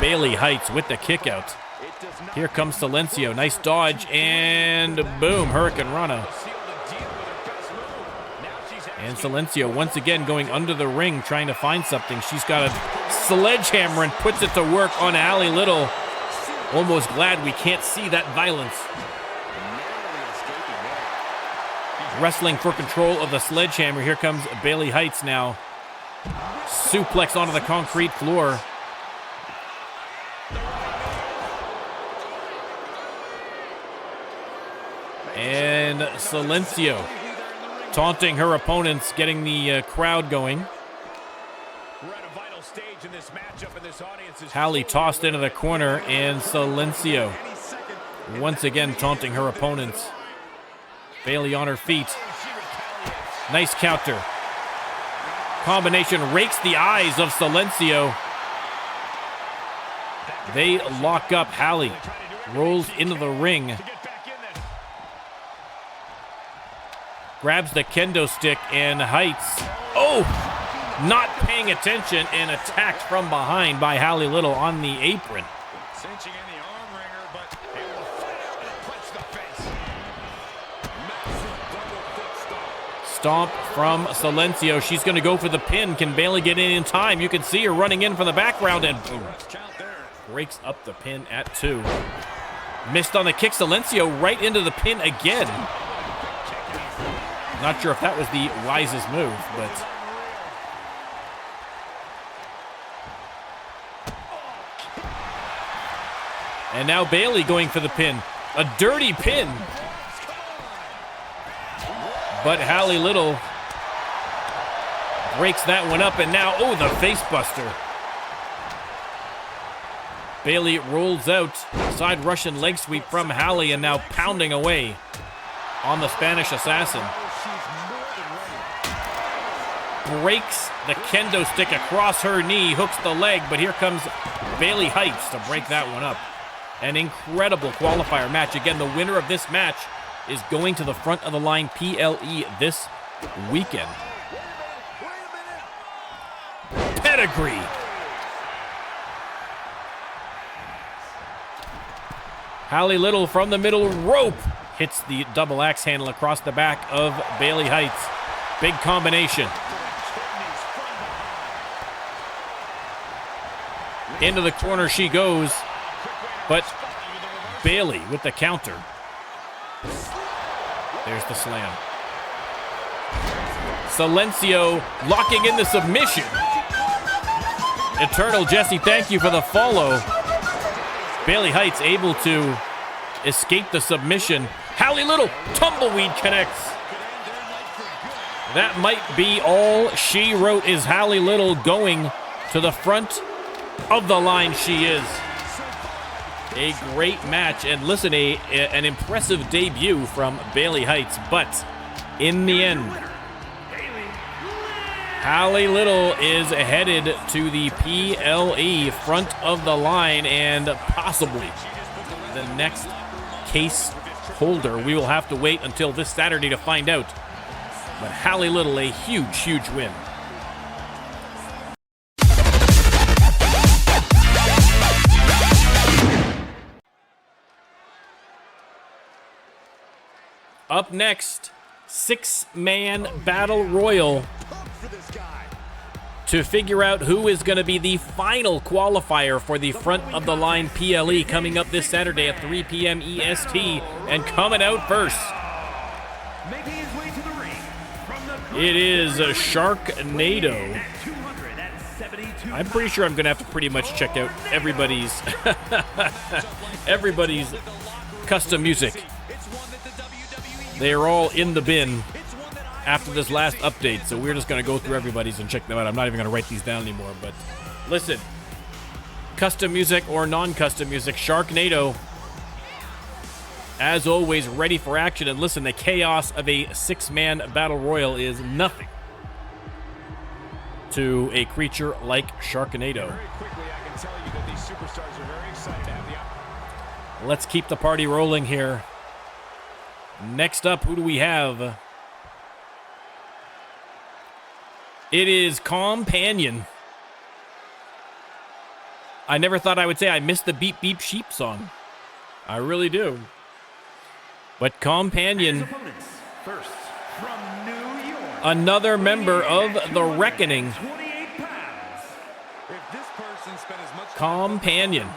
Bailey Heights with the kick out. Here comes Silencio. Nice dodge, and boom, Hurricane Rana. And Silencio once again going under the ring, trying to find something. She's got a sledgehammer and puts it to work on Hallie Little. Almost glad we can't see that violence. Wrestling for control of the sledgehammer. Here comes Bailey Heights now. Suplex onto the concrete floor. And Silencio taunting her opponents, getting the crowd going. Hallie tossed into the corner, and Silencio once again taunting her opponents. Bailey on her feet. Nice counter. Combination rakes the eyes of Silencio. They lock up. Hallie rolls into the ring. Grabs the kendo stick, and Heights, oh, not paying attention and attacked from behind by Hallie Little on the apron. Cinching in the arm wringer, but it will punch the face. Massive double foot stomp from Silencio. She's going to go for the pin. Can Bailey get in time? You can see her running in from the background, and boom. Breaks up the pin at 2. Missed on the kick. Silencio right into the pin again. Not sure if that was the wisest move, but and now Bailey going for the pin. A dirty pin. But Hallie Little breaks that one up, and now, oh, the face buster. Bailey rolls out. Side Russian leg sweep from Hallie, and now pounding away on the Spanish Assassin. Breaks the kendo stick across her knee, hooks the leg, but here comes Bailey Heights to break that one up. An incredible qualifier match. Again, the winner of this match is going to the front of the line PLE this weekend. Pedigree. Hallie Little from the middle rope hits the double axe handle across the back of Bailey Heights. Big combination. Into the corner she goes, but Bailey with the counter. There's the slam. Silencio locking in the submission. Eternal Jesse, thank you for the follow. Bailey Heights able to escape the submission. Hallie Little, tumbleweed connects. That might be all she wrote. Is Hallie Little going to the front of the line? She is. A great match, and listen, an impressive debut from Bailey Heights, but in the end, Hallie Little is headed to the PLE front of the line and possibly the next case holder. We will have to wait until this Saturday to find out. But Hallie Little, a huge, huge win. Up next, 6-man battle royal to figure out who is going to be the final qualifier for the front of the line PLE coming up this Saturday at 3 p.m. EST. And coming out first, Making his way to the ring from the it is Sharknado. I'm pretty sure I'm going to have to pretty much check out everybody's custom music. They are all in the bin after this last update, so we're just going to go through everybody's and check them out. I'm not even going to write these down anymore, but listen, custom music or non-custom music, Sharknado, as always, ready for action. And listen, the chaos of a 6-man battle royal is nothing to a creature like Sharknado. Let's keep the party rolling here. Next up, who do we have? It is Companion. I never thought I would say I missed the Beep Beep Sheep song. I really do. But Companion, First, from New York, another member of the Reckoning. 28 pounds. Companion,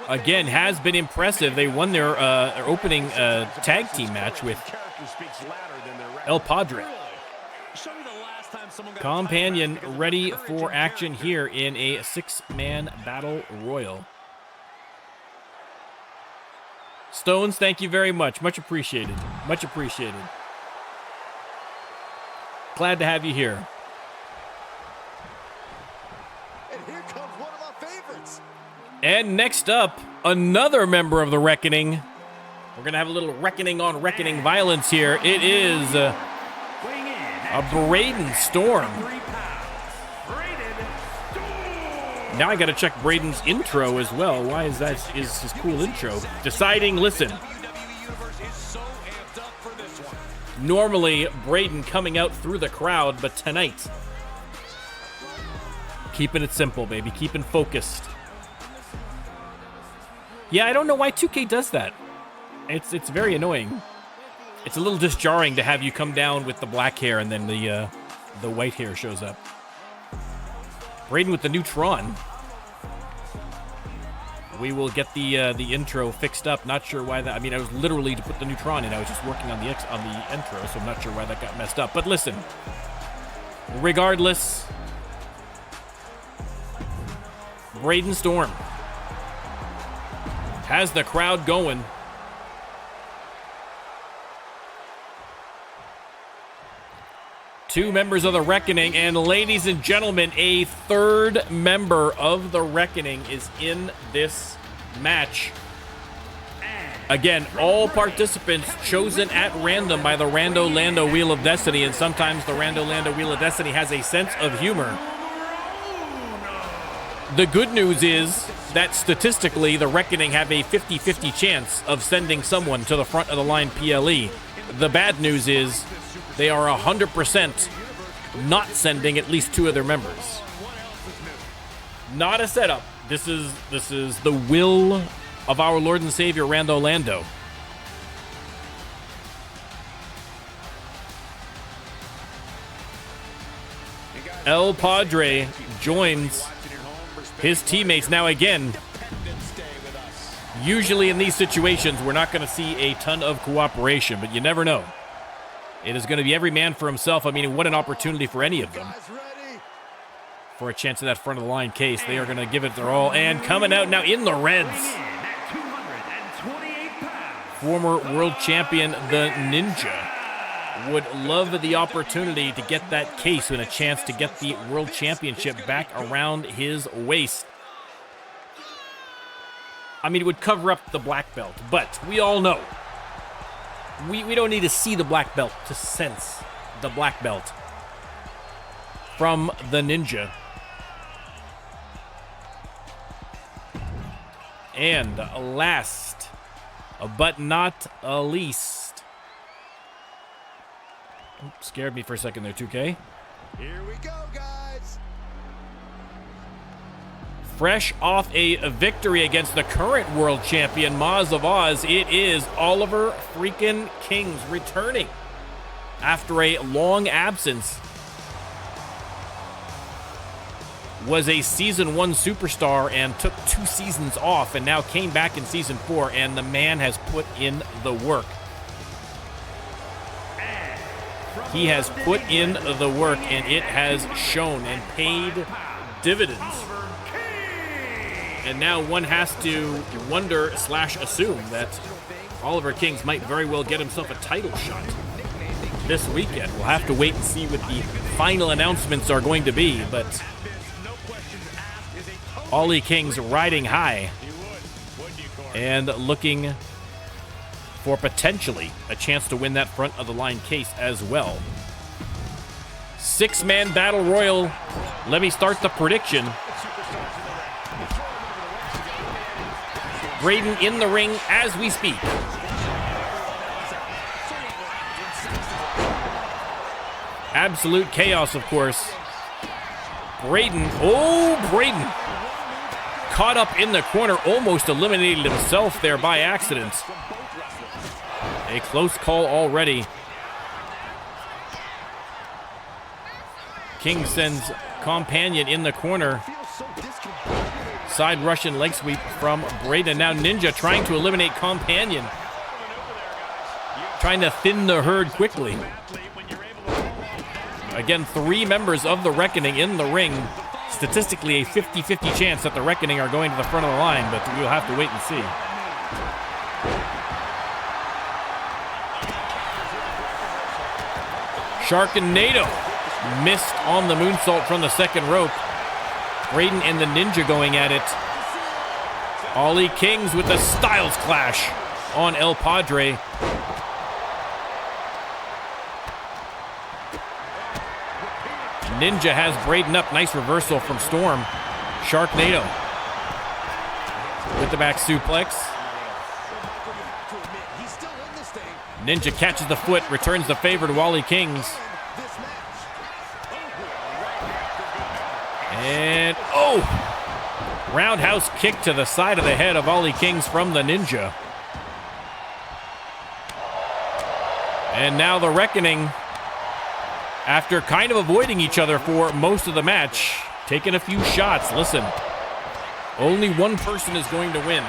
again, has been impressive. They won their opening tag team match with El Padre. Companion ready for action here in a 6-man battle royal. Stones, thank you very much. Much appreciated. Much appreciated. Glad to have you here. And here comes one of my favorites. And next up, another member of the Reckoning. We're going to have a little reckoning on reckoning violence here. It is a Braden Storm. Now I got to check Braden's intro as well. Why is that his cool intro? Deciding, listen. Normally, Braden coming out through the crowd, but tonight, keeping it simple, baby. Keeping focused. Yeah, I don't know why 2K does that. It's very annoying. It's a little disjarring to have you come down with the black hair and then the white hair shows up. Braden with the new Tron. We will get the intro fixed up. Not sure why that. I mean, I was literally to put the new Tron in. I was just working on the intro, so I'm not sure why that got messed up. But listen, regardless, Braden Storm has the crowd going. 2 members of the Reckoning, and ladies and gentlemen, a 3rd member of the Reckoning is in this match. Again, all participants chosen at random by the Rando Lando Wheel of Destiny, and sometimes the Rando Lando Wheel of Destiny has a sense of humor. The good news is that statistically, the Reckoning have a 50-50 chance of sending someone to the front of the Line PLE. The bad news is they are 100% not sending at least 2 of their members. Not a setup. This is the will of our Lord and Savior, Rando Lando. El Padre joins his teammates. Now again, usually in these situations, we're not going to see a ton of cooperation, but you never know. It is going to be every man for himself. I mean, what an opportunity for any of them. For a chance at that front of the line case, they are going to give it their all. And coming out now in the reds, former world champion, the Ninja, would love the opportunity to get that case and a chance to get the world championship back around his waist. I mean, it would cover up the black belt, but we all know we don't need to see the black belt to sense the black belt from the Ninja. And last but not least, scared me for a second there, 2K. Here we go, guys. Fresh off a victory against the current world champion, Maz of Oz, it is Oliver freaking Kings returning after a long absence. Was a Season 1 superstar and took 2 seasons off and now came back in Season 4, and the man has put in the work. He has put in the work, and it has shown and paid dividends. And now one has to wonder / assume that Oliver Kings might very well get himself a title shot this weekend. We'll have to wait and see what the final announcements are going to be, but Ollie Kings riding high and looking for potentially a chance to win that front of the line case as well. 6-man battle royal. Let me start the prediction. Braden in the ring as we speak. Absolute chaos, of course. Braden, Braden caught up in the corner, almost eliminated himself there by accident. A close call already. King sends Companion in the corner. Side Russian leg sweep from Braden. Now Ninja trying to eliminate Companion. Trying to thin the herd quickly. Again, 3 members of the Reckoning in the ring. Statistically, a 50-50 chance that the Reckoning are going to the front of the line, but we'll have to wait and see. Sharknado missed on the moonsault from the second rope. Braden and the Ninja going at it. Ollie Kings with the Styles Clash on El Padre. Ninja has Braden up. Nice reversal from Storm. Sharknado with the back suplex. Ninja catches the foot, returns the favor to Ollie Kings. And, roundhouse kick to the side of the head of Ollie Kings from the Ninja. And now the Reckoning, after kind of avoiding each other for most of the match, taking a few shots. Listen, only one person is going to win.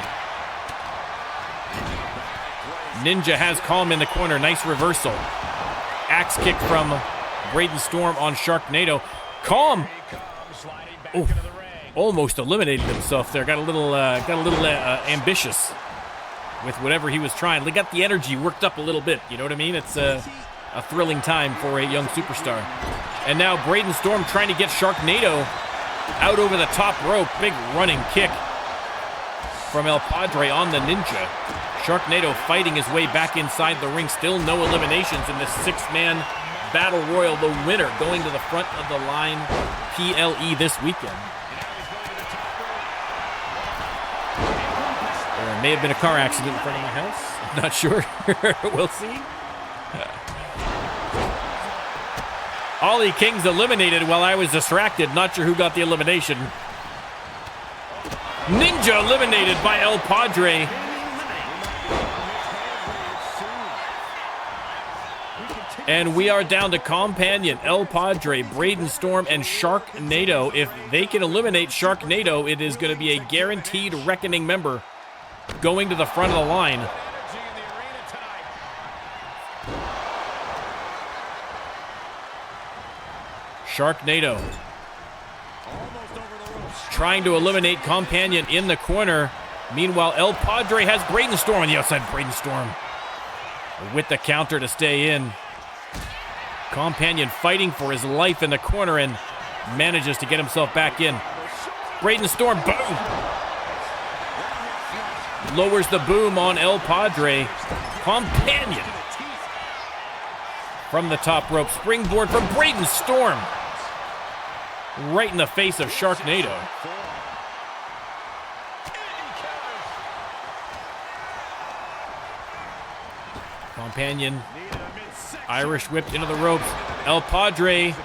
Ninja has Colm in the corner. Nice reversal. Axe kick from Braden Storm on Sharknado. Colm almost eliminated himself there. Got a little ambitious with whatever he was trying. They got the energy worked up a little bit. You know what I mean? It's A thrilling time for a young superstar. And now Braden Storm trying to get Sharknado out over the top rope. Big running kick from El Padre on the Ninja. Sharknado fighting his way back inside the ring. Still no eliminations in this six-man battle royal. The winner going to the front of the line PLE this weekend. There may have been a car accident in front of my house. I'm not sure. We'll see. Ollie King's eliminated while I was distracted. Not sure who got the elimination. Ninja eliminated by El Padre. And we are down to Companion, El Padre, Braden Storm, and Sharknado. If they can eliminate Sharknado, it is going to be a guaranteed Reckoning member going to the front of the line. Sharknado trying to eliminate Companion in the corner. Meanwhile, El Padre has Braden Storm on the outside. Braden Storm with the counter to stay in. Companion fighting for his life in the corner and manages to get himself back in. Braden Storm, boom! Lowers the boom on El Padre. Companion from the top rope. Springboard from Braden Storm. Right in the face of Sharknado. Companion Irish whipped into the ropes. El Padre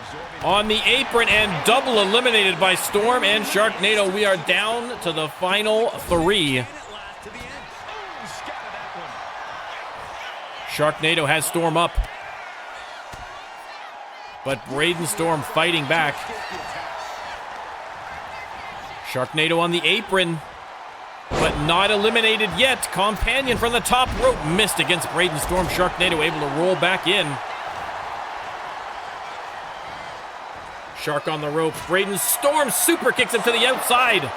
on the apron and double eliminated by Storm and Sharknado. We are down to the final three. Sharknado has Storm up, but Braden Storm fighting back. Sharknado on the apron, but not eliminated yet. Companion from the top rope missed against Braden Storm. Sharknado able to roll back in. Shark on the ropes. Braden Storm super kicks him to the outside.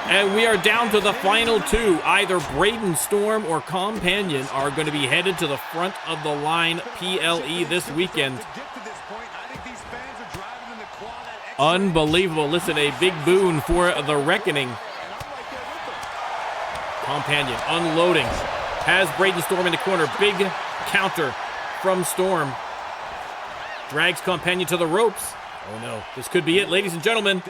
And we are down to the final two. Either Braden Storm or Companion are going to be headed to the front of the line PLE this weekend. Unbelievable. Listen, a big boon for the Reckoning. Companion unloading. Has Braden Storm in the corner. Big counter from Storm. Drags Companion to the ropes. Oh no, this could be it, ladies and gentlemen.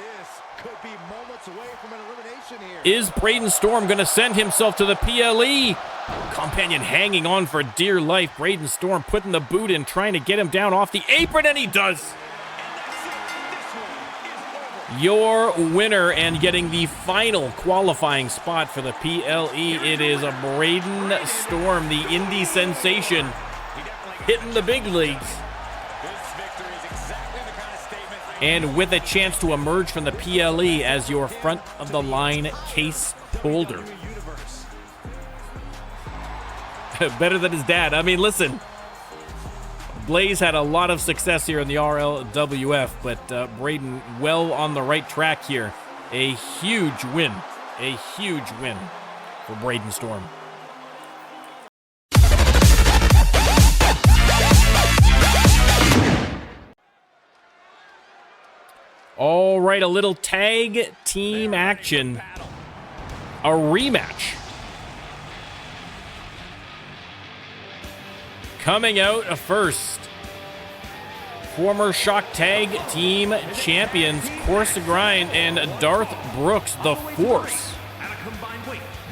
Is Braden Storm going to send himself to the PLE? Companion hanging on for dear life. Braden Storm putting the boot in, trying to get him down off the apron, and he does. Your winner and getting the final qualifying spot for the PLE, it is a Braden Storm, the indie sensation, hitting the big leagues. And with a chance to emerge from the PLE as your front of the line case holder. Better than his dad. I mean, listen. Blaze had a lot of success here in the RLWF, but Braden well on the right track here. A huge win. A huge win for Braden Storm. All right, a little tag team action. A rematch. Coming out first, former Shock Tag Team champions Course to Grind and Darth Brooks, the Force,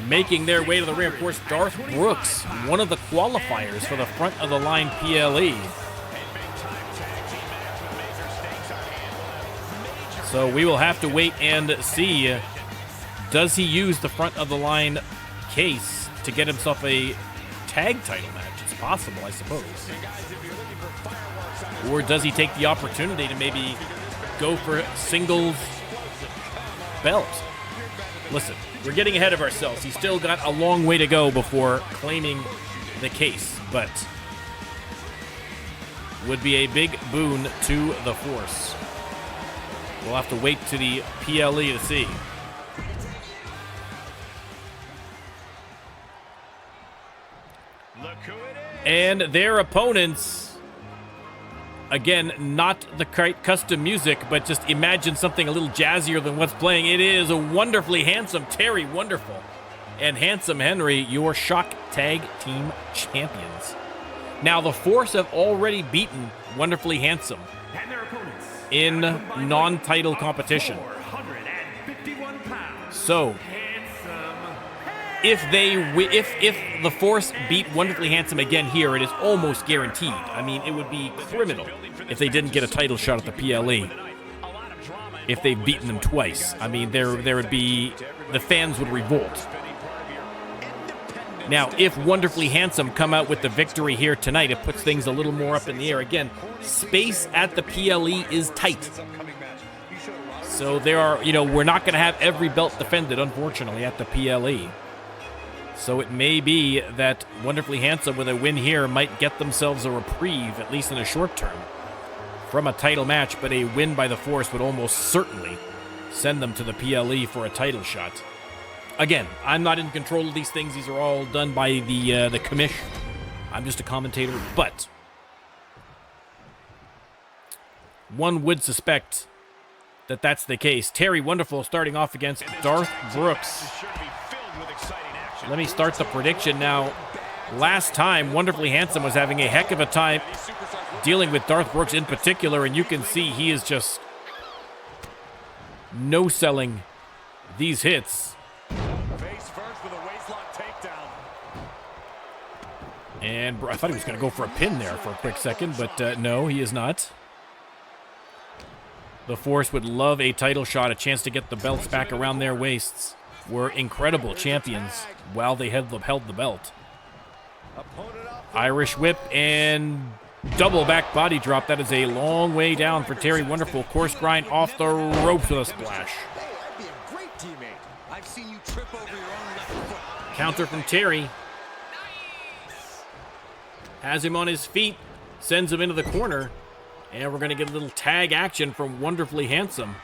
making their way to the ring. Of course, Darth Brooks, one of the qualifiers for the front of the line PLE. So we will have to wait and see. Does he use the front of the line case to get himself a tag title match? It's possible, I suppose. Or does he take the opportunity to maybe go for singles belt? Listen, we're getting ahead of ourselves. He's still got a long way to go before claiming the case, but would be a big boon to the Force. We'll have to wait to the PLE to see. And their opponents, again, not the custom music, but just imagine something a little jazzier than what's playing. It is a wonderfully handsome Terry Wonderful and Handsome Henry, your Shock Tag Team Champions. Now, the Force have already beaten Wonderfully Handsome And their opponents in non-title competition. 451 pounds. So, if the Force beat Wonderfully Handsome again here, it is almost guaranteed. I mean, it would be criminal if they didn't get a title shot at the PLE. If they've beaten them twice, I mean, there would be, the fans would revolt. Now, if Wonderfully Handsome come out with the victory here tonight, it puts things a little more up in the air. Again, space at the PLE is tight. So there are, we're not going to have every belt defended, unfortunately, at the PLE. So it may be that Wonderfully Handsome, with a win here, might get themselves a reprieve, at least in the short term, from a title match, but a win by the Force would almost certainly send them to the PLE for a title shot. Again, I'm not in control of these things. These are all done by the commish. I'm just a commentator, but one would suspect that that's the case. Terry Wonderful starting off against Darth Brooks. Let me start the prediction now. Last time, Wonderfully Handsome was having a heck of a time dealing with Darth Brooks in particular, and you can see he is just no-selling these hits. And I thought he was going to go for a pin there for a quick second, but no, he is not. The Force would love a title shot, a chance to get the belts back around their waists. Were incredible champions while they held the belt. Irish whip and double back body drop. That is a long way down for Terry Wonderful. Course grind off the ropes with a splash. Counter from Terry. Has him on his feet, sends him into the corner, and we're going to get a little tag action from Wonderfully Handsome.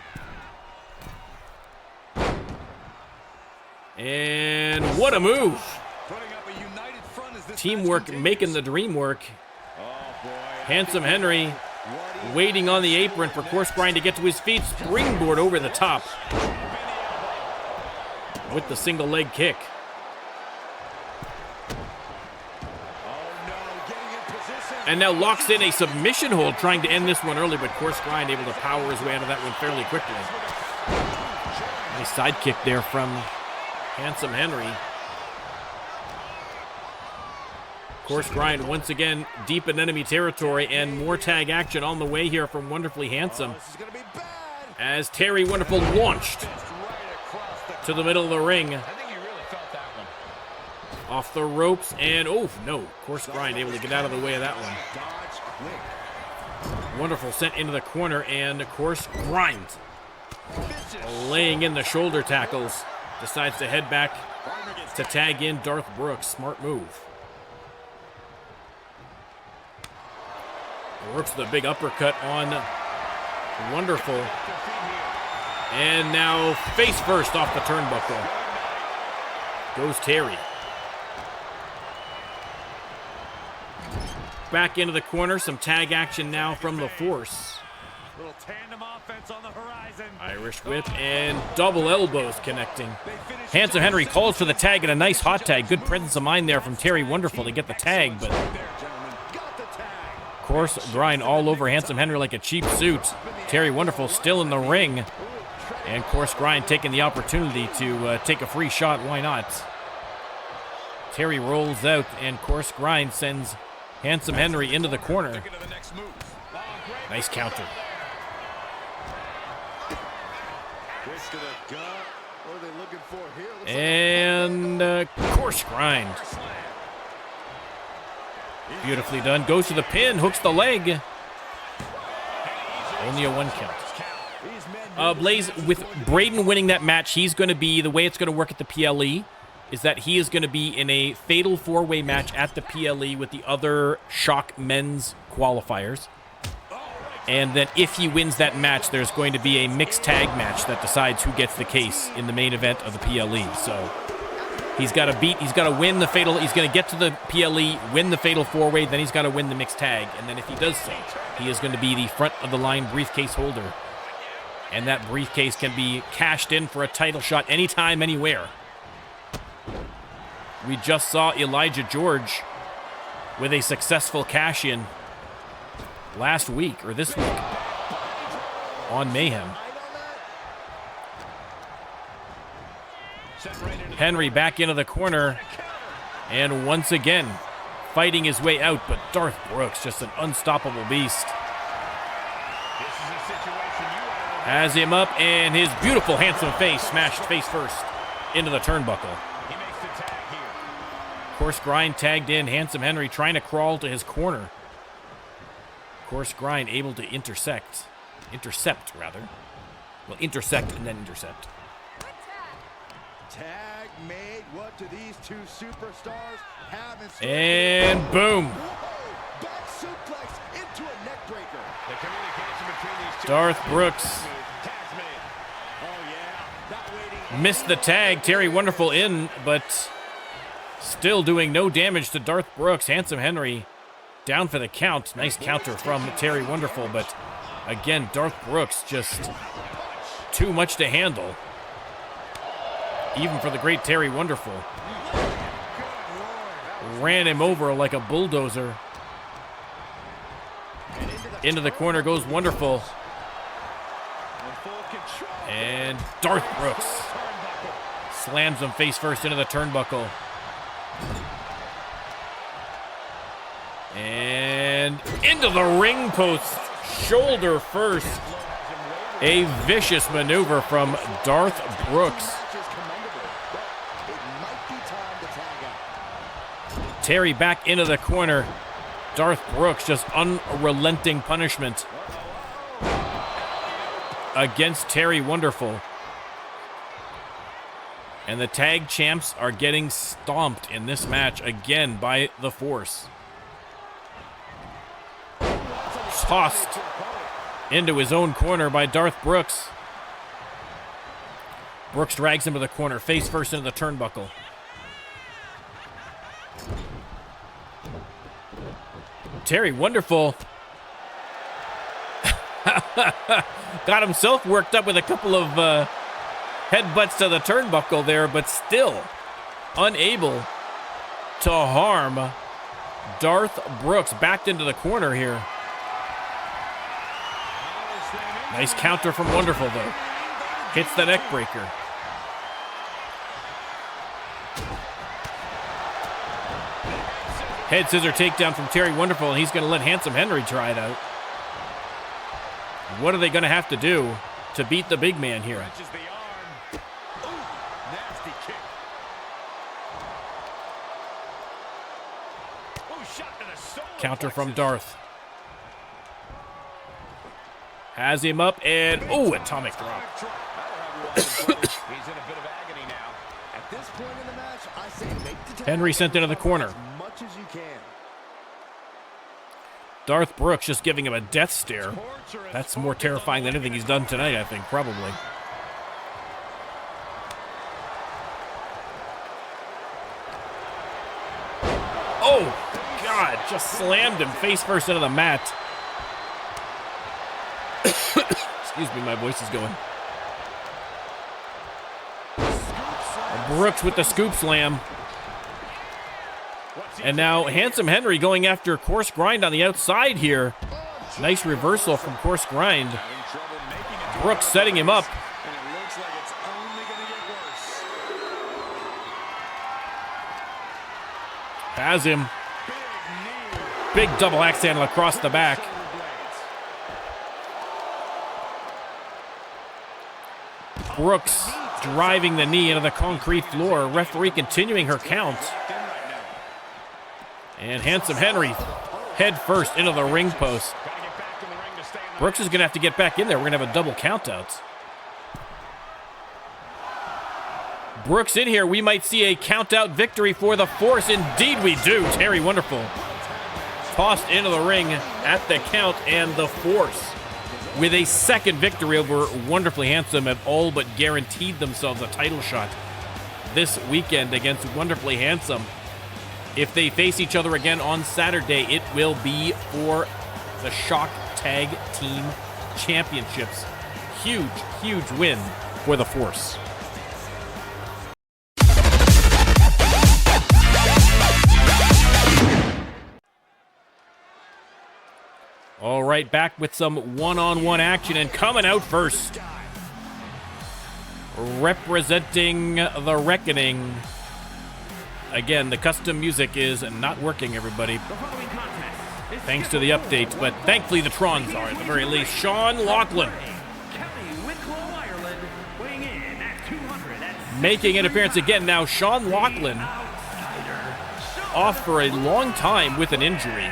And what a move! Teamwork making the dream work. Handsome Henry waiting on the apron for Course Grind to get to his feet. Springboard over the top with the single leg kick. And now locks in a submission hold, trying to end this one early, but Course Grind able to power his way out of that one fairly quickly. Nice sidekick there from Handsome Henry. Course Grind once again deep in enemy territory, and more tag action on the way here from Wonderfully Handsome. As Terry Wonderful launched to the middle of the ring. Off the ropes, and oh no, Course Grind able to get out of the way of that one. Wonderful sent into the corner, and Course Grind laying in the shoulder tackles. Decides to head back to tag in Darth Brooks. Smart move. Brooks with a big uppercut on Wonderful. And now face first off the turnbuckle goes Terry. Back into the corner, some tag action now from the Force. Little tandem offense on the horizon. Irish whip and double elbows connecting. Handsome Henry calls for the tag, and a nice hot tag. Good presence of mind there from Terry Wonderful to get the tag, but Course Grind all over Handsome Henry like a cheap suit. Terry Wonderful still in the ring, and Course Grind taking the opportunity to take a free shot. Why not? Terry rolls out, and Course Grind sends Handsome Henry into the corner. Nice counter. And Course Grind. Beautifully done. Goes to the pin, hooks the leg. Only a 1 count. Blaze, with Braden winning that match, he's going to be, the way it's going to work at the PLE is that he is going to be in a fatal 4-way match at the PLE with the other Shock men's qualifiers. And then if he wins that match, there's going to be a mixed tag match that decides who gets the case in the main event of the PLE. So He's got to win the fatal, he's going to get to the PLE, win the fatal 4-way, then he's got to win the mixed tag. And then if he does so, he is going to be the front of the line briefcase holder. And that briefcase can be cashed in for a title shot anytime, anywhere. We just saw Elijah George with a successful cash-in last week, or this week, on Mayhem. Henry back into the corner, and once again, fighting his way out, but Darth Brooks, just an unstoppable beast. Has him up, and his beautiful, handsome face smashed face first into the turnbuckle. Course Grind tagged in. Handsome Henry trying to crawl to his corner. Course Grind able to intercept rather. Well, intersect and then intercept. Tag made. What do these two superstars have in store? And boom. Whoa, back suplex into a neck breaker. The communication between these two. Darth Brooks missed the tag. Terry Wonderful in, but still doing no damage to Darth Brooks. Handsome Henry down for the count. Nice counter from Terry Wonderful, but again, Darth Brooks just too much to handle. Even for the great Terry Wonderful. Ran him over like a bulldozer. Into the corner goes Wonderful. And Darth Brooks slams him face first into the turnbuckle. And into the ring post, shoulder first. A vicious maneuver from Darth Brooks. Terry back into the corner. Darth Brooks just unrelenting punishment against Terry Wonderful. And the tag champs are getting stomped in this match again by the Force. Tossed into his own corner by Darth Brooks. Brooks drags him to the corner, face first into the turnbuckle. Terry Wonderful got himself worked up with a couple of headbutts to the turnbuckle there, but still unable to harm Darth Brooks. Backed into the corner here. Nice counter from Wonderful, though. Hits the neck breaker. Head scissor takedown from Terry Wonderful, and he's going to let Handsome Henry try it out. What are they going to have to do to beat the big man here? Counter from Darth. Has him up, and atomic drop. Henry sent into the corner. Darth Brooks just giving him a death stare. That's more terrifying than anything he's done tonight, I think, probably. Oh, God, just slammed him face first into the mat. Excuse me, my voice is going. Brooks with the scoop slam. And now Handsome Henry going after Course Grind on the outside here. Nice reversal from Course Grind. Brooks setting him up. Has him. Big double axe handle across the back. Brooks driving the knee into the concrete floor. Referee continuing her count. And Handsome Henry head first into the ring post. Brooks is going to have to get back in there. We're going to have a double count out. Brooks in here. We might see a count out victory for the Force. Indeed we do. Terry Wonderful tossed into the ring at the count, and the Force with a second victory over Wonderfully Handsome have all but guaranteed themselves a title shot this weekend against Wonderfully Handsome. If they face each other again on Saturday, it will be for the Shock Tag Team Championships. Huge, huge win for the Force. All right, back with some one-on-one action, and coming out first, representing the Reckoning. Again, the custom music is not working, everybody. Thanks to the updates, but thankfully the Trons are at the very least. Sean Lochlan making an appearance again. Now, Sean Lochlan off for a long time with an injury.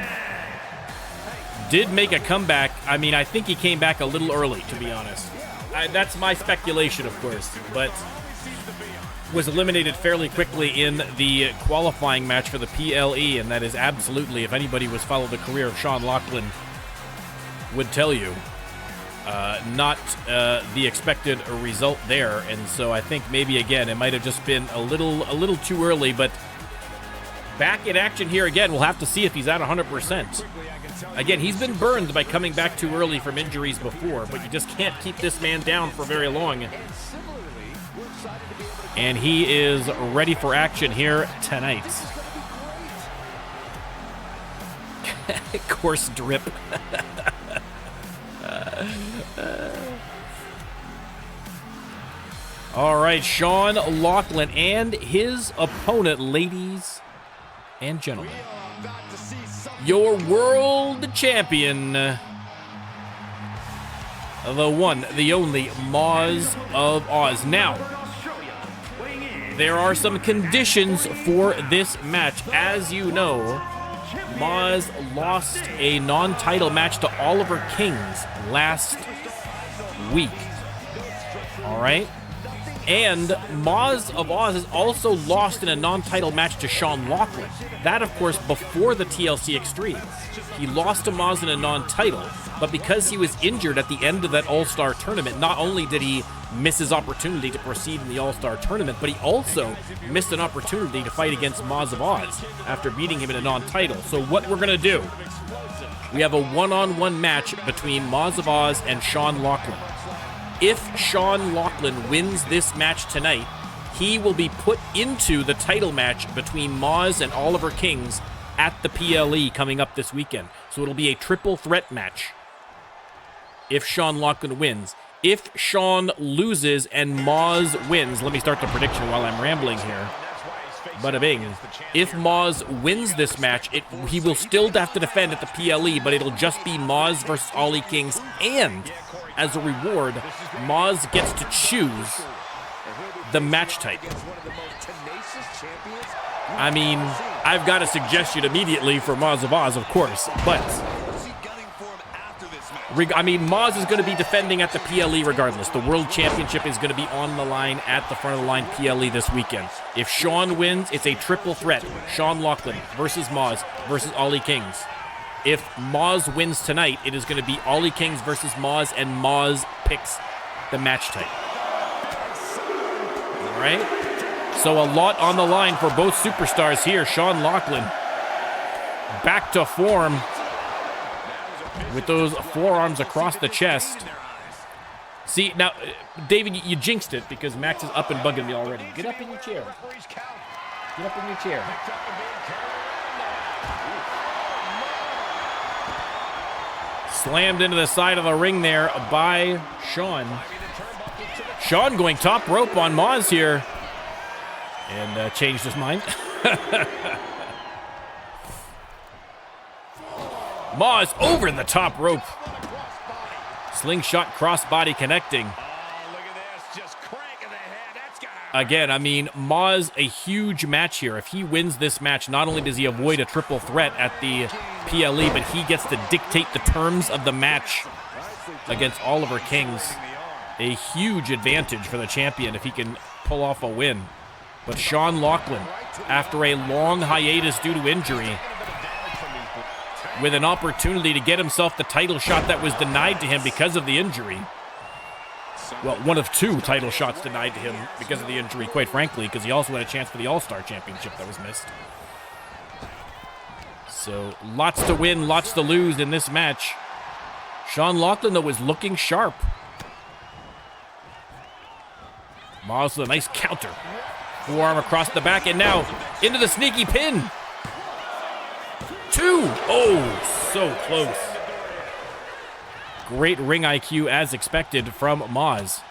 Did make a comeback. I mean, I think he came back a little early, to be honest. That's my speculation, of course, but was eliminated fairly quickly in the qualifying match for the PLE, and that is absolutely, if anybody was followed the career of Sean Lochlan, would tell you, not the expected result there. And so I think maybe, again, it might have just been a little too early, but back in action here again. We'll have to see if he's at 100%. Again, he's been burned by coming back too early from injuries before, but you just can't keep this man down for very long. And he is ready for action here tonight. Course drip. All right, Sean Lochlan and his opponent, ladies and gentlemen, your world champion, the one, the only, Moz of Oz. Now, there are some conditions for this match. As you know, Moz lost a non-title match to Oliver Kings last week. All right? And Moz of Oz has also lost in a non-title match to Sean Lochlan. That, of course, before the TLC Extreme. He lost to Moz in a non-title, but because he was injured at the end of that All-Star tournament, not only did he miss his opportunity to proceed in the All-Star tournament, but he also missed an opportunity to fight against Moz of Oz after beating him in a non-title. So what we're going to do, we have a one-on-one match between Moz of Oz and Sean Lochlan. If Sean Lochlan wins this match tonight, he will be put into the title match between Moz and Oliver Kings at the PLE coming up this weekend. So it'll be a triple threat match if Sean Lochlan wins. If Sean loses and Moz wins, let me start the prediction while I'm rambling here. Bada bing. If Moz wins this match, he will still have to defend at the PLE, but it'll just be Moz versus Ollie Kings, and as a reward, Moz gets to choose the match type. I mean, I've got a suggestion immediately for Moz of Oz, of course, but I mean, Moz is going to be defending at the PLE regardless. The World Championship is going to be on the line at the front of the line PLE this weekend. If Sean wins, it's a triple threat. Sean Lochlan versus Moz versus Ollie Kings. If Moz wins tonight, it is going to be Ollie Kings versus Moz, and Moz picks the match type. All right? So a lot on the line for both superstars here. Sean Lochlan back to form with those forearms across the chest. See, now, David, you jinxed it because Max is up and bugging me already. Get up in your chair. Get up in your chair. Slammed into the side of the ring there by Sean. Sean going top rope on Moz here. And changed his mind. Moz over the top rope. Slingshot crossbody connecting. Again, I mean, Moz, a huge match here. If he wins this match, not only does he avoid a triple threat at the PLE, but he gets to dictate the terms of the match against Oliver Kings. A huge advantage for the champion if he can pull off a win. But Sean Lochlan, after a long hiatus due to injury, with an opportunity to get himself the title shot that was denied to him because of the injury. well, one of 2 title shots denied to him because of the injury, quite frankly, because he also had a chance for the All-Star Championship that was missed. So, lots to win, lots to lose in this match. Sean Lochlan, though, is looking sharp. Moz with a nice counter. Forearm across the back, and now into the sneaky pin. 2. Oh, so close. Great ring IQ, as expected, from Moz.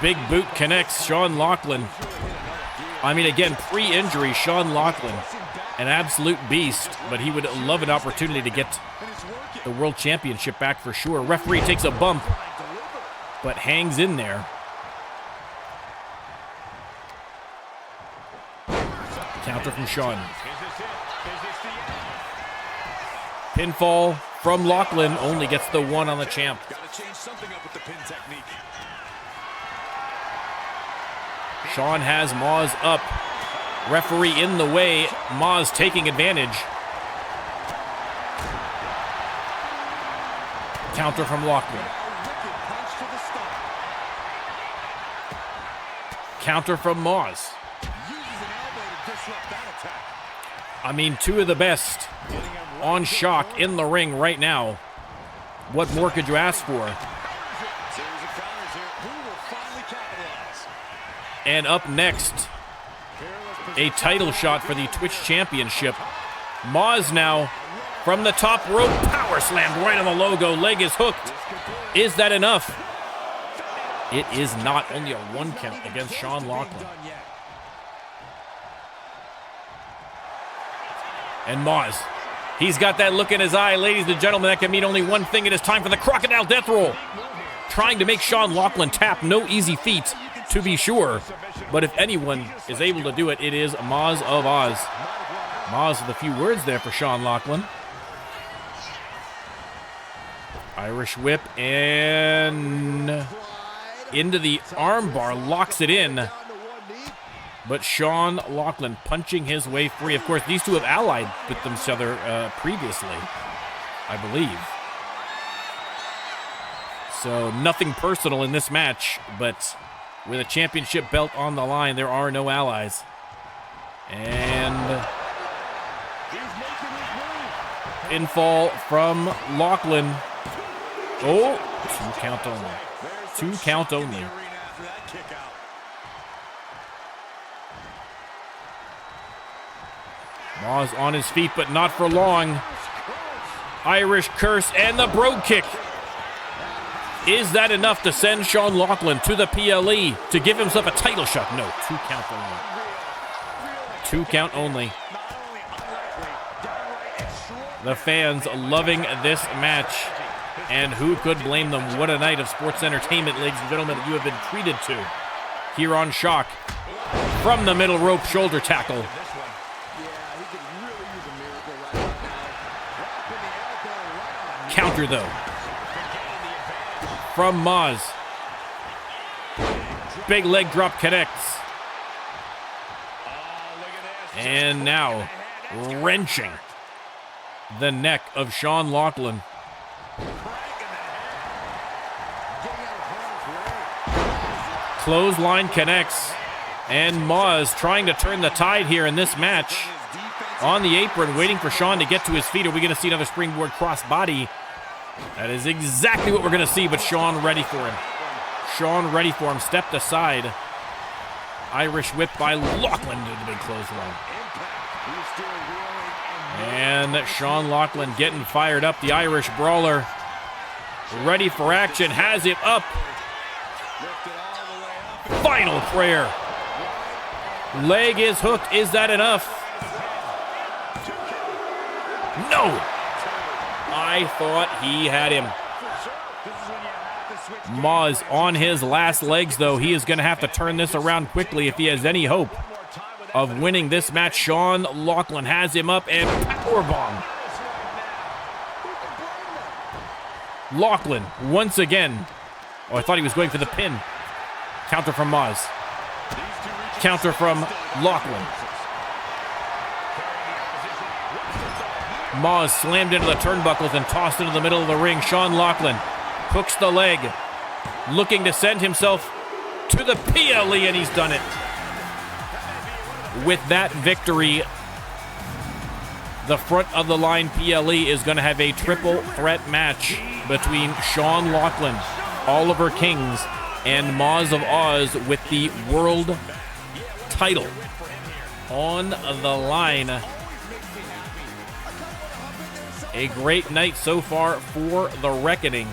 Big boot connects Sean Lochlan. I mean, again, pre-injury, Sean Lochlan, an absolute beast, but he would love an opportunity to get the World Championship back for sure. Referee takes a bump, but hangs in there. Counter from Sean. Pinfall from Lochlan, only gets the 1 on the champ. Sean has Moz up. Referee in the way. Moz taking advantage. Counter from Lochlan. Counter from Moz. I mean, 2 of the best on Shock in the ring right now. What more could you ask for? And up next, a title shot for the Twitch Championship. Moz now from the top rope, power slammed right on the logo. Leg is hooked. Is that enough? It is not. Only a 1 count against Sean Lochlan. And Moz, he's got that look in his eye. Ladies and gentlemen, that can mean only one thing. It is time for the Crocodile Death Roll. Trying to make Sean Lochlan tap. No easy feat, to be sure. But if anyone is able to do it, it is Moz of Oz. Moz with a few words there for Sean Lochlan. Irish whip and into the armbar, locks it in. But Sean Lochlan punching his way free. Of course, these 2 have allied with each other previously, I believe. So nothing personal in this match, but with a championship belt on the line, there are no allies. And pinfall from Lochlan. Oh, 2 count only. 2 count only. Moz on his feet, but not for long. Irish curse and the brogue kick. Is that enough to send Sean Lochlan to the PLE to give himself a title shot? No, 2 count only. 2 count only. The fans loving this match. And who could blame them? What a night of sports entertainment, ladies and gentlemen, that you have been treated to here on Shock. From the middle rope, shoulder tackle. Counter, though, from Moz. Big leg drop connects. And now wrenching the neck of Sean Lochlan. Clothesline connects. And Moz trying to turn the tide here in this match. On the apron, waiting for Sean to get to his feet. Are we going to see another springboard crossbody? That is exactly what we're going to see, but Sean ready for him. Sean ready for him. Stepped aside. Irish whip by Lochlan to the big clothesline. And Sean Lochlan getting fired up. The Irish brawler ready for action. Has it up. Final prayer. Leg is hooked. Is that enough? No. I thought he had him. Moz on his last legs, though. He is going to have to turn this around quickly if he has any hope of winning this match. Sean Lochlan has him up and powerbomb. Lochlan once again. Oh, I thought he was going for the pin. Counter from Moz. Counter from Lochlan. Moz slammed into the turnbuckles and tossed into the middle of the ring. Sean Lochlan hooks the leg, looking to send himself to the PLE, and he's done it. With that victory, the front of the line PLE is going to have a triple threat match between Sean Lochlan, Oliver Kings, and Moz of Oz with the world title on the line. A great night so far for the Reckoning.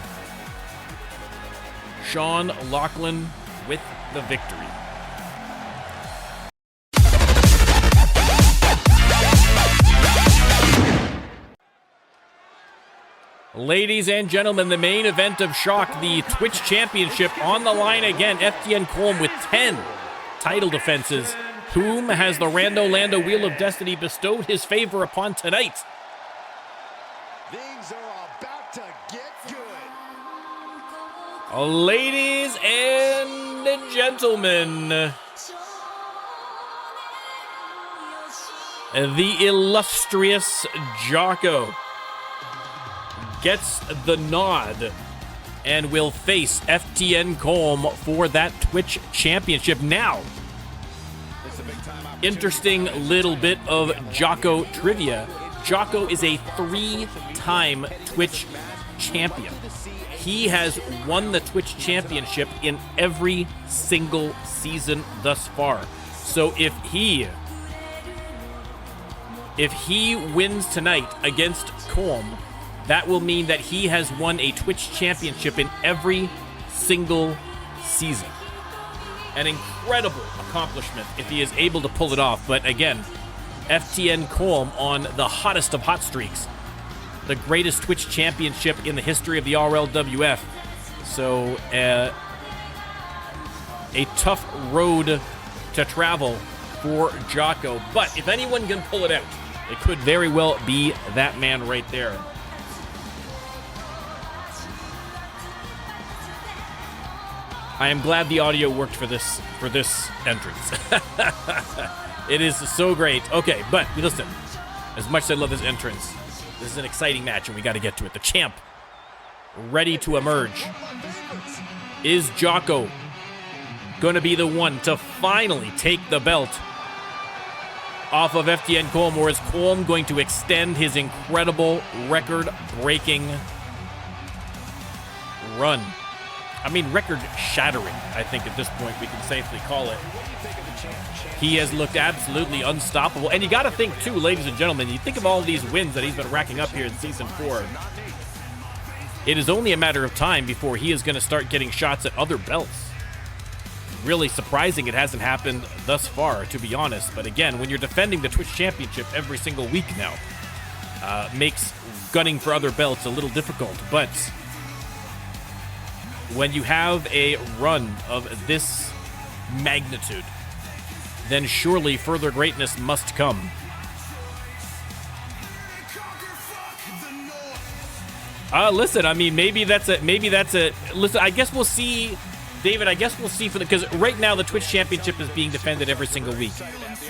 Sean Lochlan with the victory. Ladies and gentlemen, the main event of Shock, the Twitch Championship on the line again. FTN Colm with 10 title defenses. Whom has the Rando Lando Wheel of Destiny bestowed his favor upon tonight? Things are about to get good. Ladies and gentlemen, the Illustrious Jocko gets the nod and will face FTN Colm for that Twitch Championship. Now, interesting little bit of Jocko trivia. Jocko is a 3-time Twitch champion. He has won the Twitch Championship in every single season thus far. So if he wins tonight against Colm, that will mean that he has won a Twitch Championship in every single season. An incredible accomplishment if he is able to pull it off. But again, FTN Colm on the hottest of hot streaks. The greatest Twitch Championship in the history of the RLWF. So, a tough road to travel for Jocko. But if anyone can pull it out, it could very well be that man right there. I am glad the audio worked for this entrance. It is so great. Okay, but listen, as much as I love this entrance, this is an exciting match and we got to get to it. The champ ready to emerge. Is Jocko going to be the one to finally take the belt off of FTN Colm, or is Colm going to extend his incredible record-breaking run? I mean, record-shattering, I think at this point we can safely call it. He has looked absolutely unstoppable. And you got to think, too, ladies and gentlemen, you think of all these wins that he's been racking up here in Season 4. It is only a matter of time before he is going to start getting shots at other belts. Really surprising it hasn't happened thus far, to be honest. But again, when you're defending the Twitch Championship every single week now, makes gunning for other belts a little difficult. But when you have a run of this magnitude, then surely further greatness must come. Listen, I mean, maybe that's a, listen, I guess we'll see, David, I guess we'll see because right now the Twitch Championship is being defended every single week.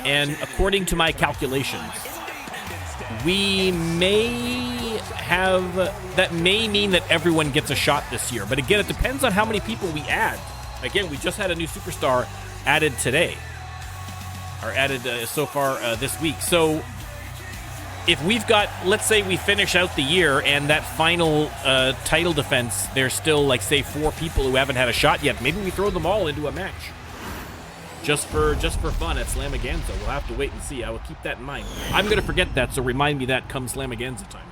And according to my calculations, we may have, that may mean that everyone gets a shot this year. But again, it depends on how many people we add. Again, we just had a new superstar added today. Or added so far this week. So if we've got, let's say we finish out the year and that final title defense, there's still like say 4 people who haven't had a shot yet. Maybe we throw them all into a match. Just for fun at Slamaganza. We'll have to wait and see. I will keep that in mind. I'm going to forget that, so remind me that come Slamaganza time.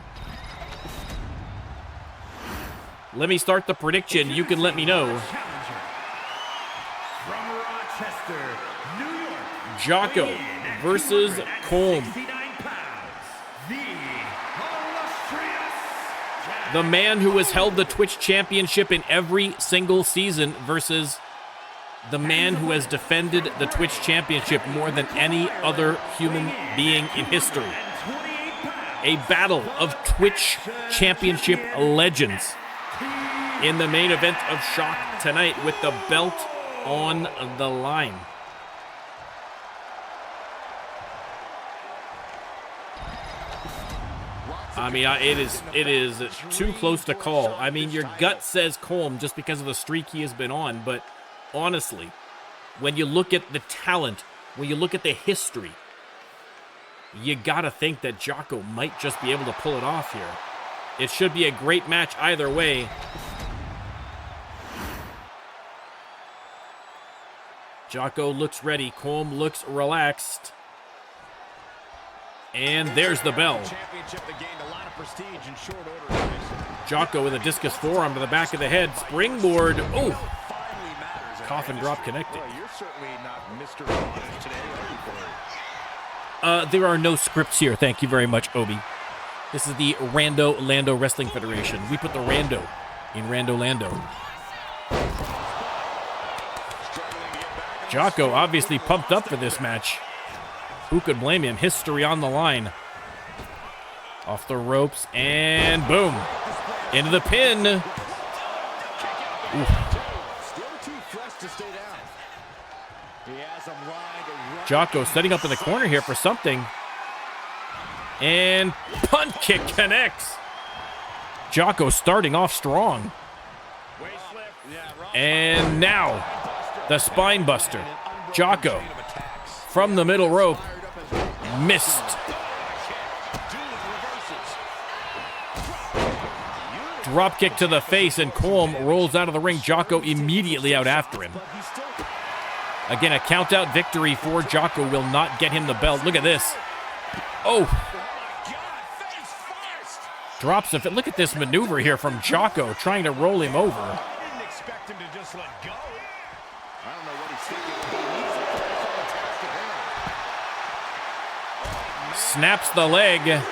Let me start the prediction. You can let me know. From Rochester, New York, Jocko versus Colm. The man who has held the Twitch Championship in every single season versus the man who has defended the Twitch Championship more than any other human being in history. A battle of Twitch Championship legends in the main event of Shock tonight with the belt on the line. I mean, it is too close to call. I mean, your gut says Colm just because of the streak he has been on, but honestly, when you look at the talent, when you look at the history, you gotta think that Jocko might just be able to pull it off here. It should be a great match either way. Jocko looks ready. Colm looks relaxed. And there's the bell. Jocko with a discus forearm to the back of the head. Springboard. Oh! Coffin drop connected. There are no scripts here. Thank you very much, Obi. This is the Rando Lando Wrestling Federation. We put the Rando in Rando Lando. Jocko obviously pumped up for this match. Who could blame him? History on the line. Off the ropes, and boom. Into the pin. Oof. Jocko setting up in the corner here for something. And punt kick connects. Jocko starting off strong. And now, the spine buster. Jocko from the middle rope. Missed. Drop kick to the face, and Colm rolls out of the ring. Jocko immediately out after him. Again, a count-out victory for Jocko will not get him the belt. Look at this. Oh. Drops of it. Look at this maneuver here from Jocko trying to roll him over. I didn't expect him to just let go. I don't know what he's thinking. Snaps the leg.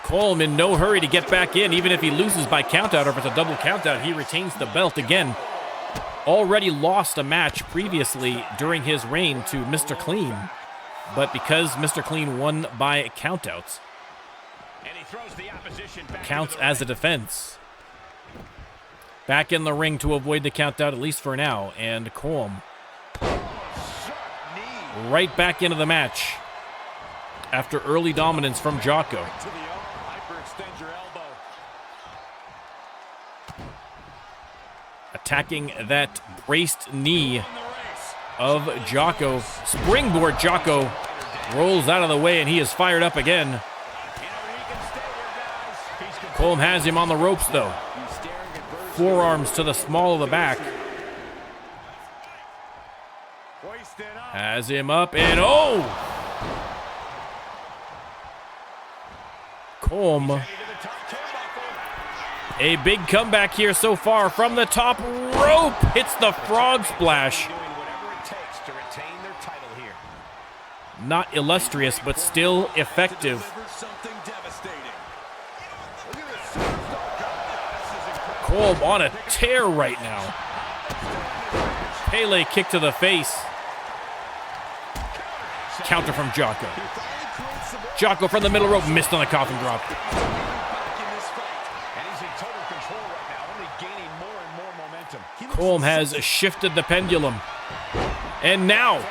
Colm in no hurry to get back in, even if he loses by countout or if it's a double countout, he retains the belt again. Already lost a match previously during his reign to Mr. Clean, but because Mr. Clean won by countouts, counts as a defense. Back in the ring to avoid the countout, at least for now, and Colm right back into the match after early dominance from Jocko. Attacking that braced knee of Jocko. Springboard. Jocko rolls out of the way, and he is fired up again. Colm has him on the ropes, though. Forearms to the small of the back. Has him up, and oh! Colm. A big comeback here so far from the top rope. Hits the frog splash. Not illustrious, but still effective. Colm on a tear right now. Pele kick to the face. Counter from Jocko. Jocko from the middle rope, missed on the coffin drop. Colm has shifted the pendulum. And now,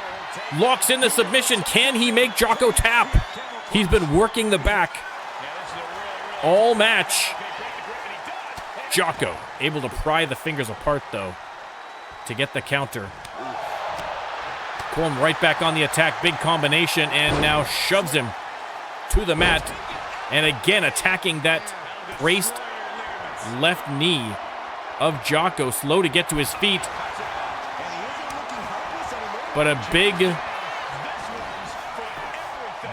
locks in the submission. Can he make Jocko tap? He's been working the back all match. Jocko able to pry the fingers apart, though, to get the counter. Colm right back on the attack. Big combination, and now shoves him to the mat. And again, attacking that braced left knee of Jocko. Slow to get to his feet. But a big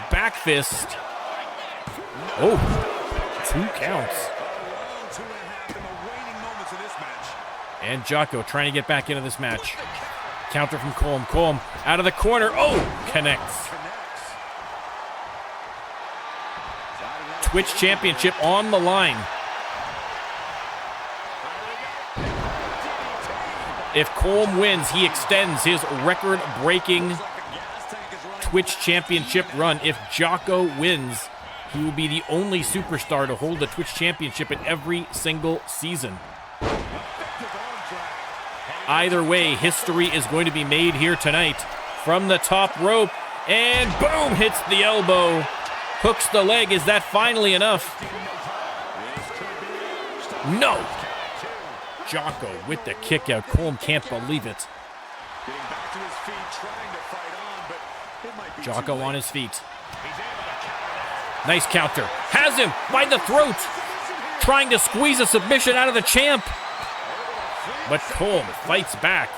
back fist. Oh, 2 counts. And Jocko trying to get back into this match. Counter from Colm. Colm out of the corner. Oh, connects. Twitch Championship on the line. If Colm wins, he extends his record-breaking Twitch Championship run. If Jocko wins, he will be the only superstar to hold the Twitch Championship in every single season. Either way, history is going to be made here tonight. From the top rope, and boom, hits the elbow. Hooks the leg. Is that finally enough? No. Jocko with the kick out. Colm can't believe it. Jocko on his feet. Nice counter. Has him by the throat. Trying to squeeze a submission out of the champ. But Colm fights back.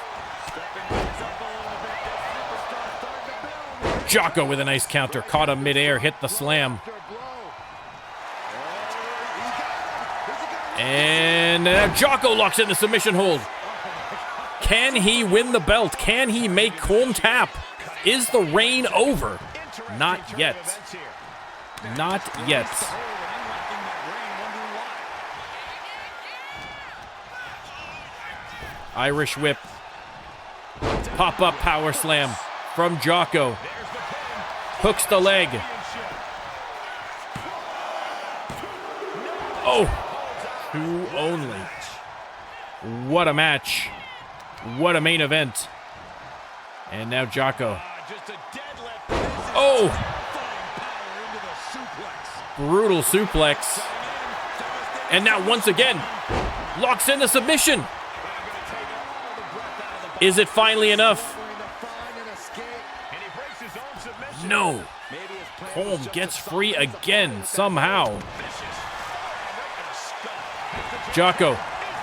Jocko with a nice counter. Caught him midair. Hit the slam. And Jocko locks in the submission hold. Can he win the belt? Can he make Colm tap? Is the reign over? Not yet. Not yet. Irish whip. Pop-up power slam from Jocko. Hooks the leg. Oh! 2 only. What a match. What a main event. And now Jocko. Oh! Brutal suplex. And now once again, locks in the submission. Is it finally enough? No. Colm gets free again somehow. Jocko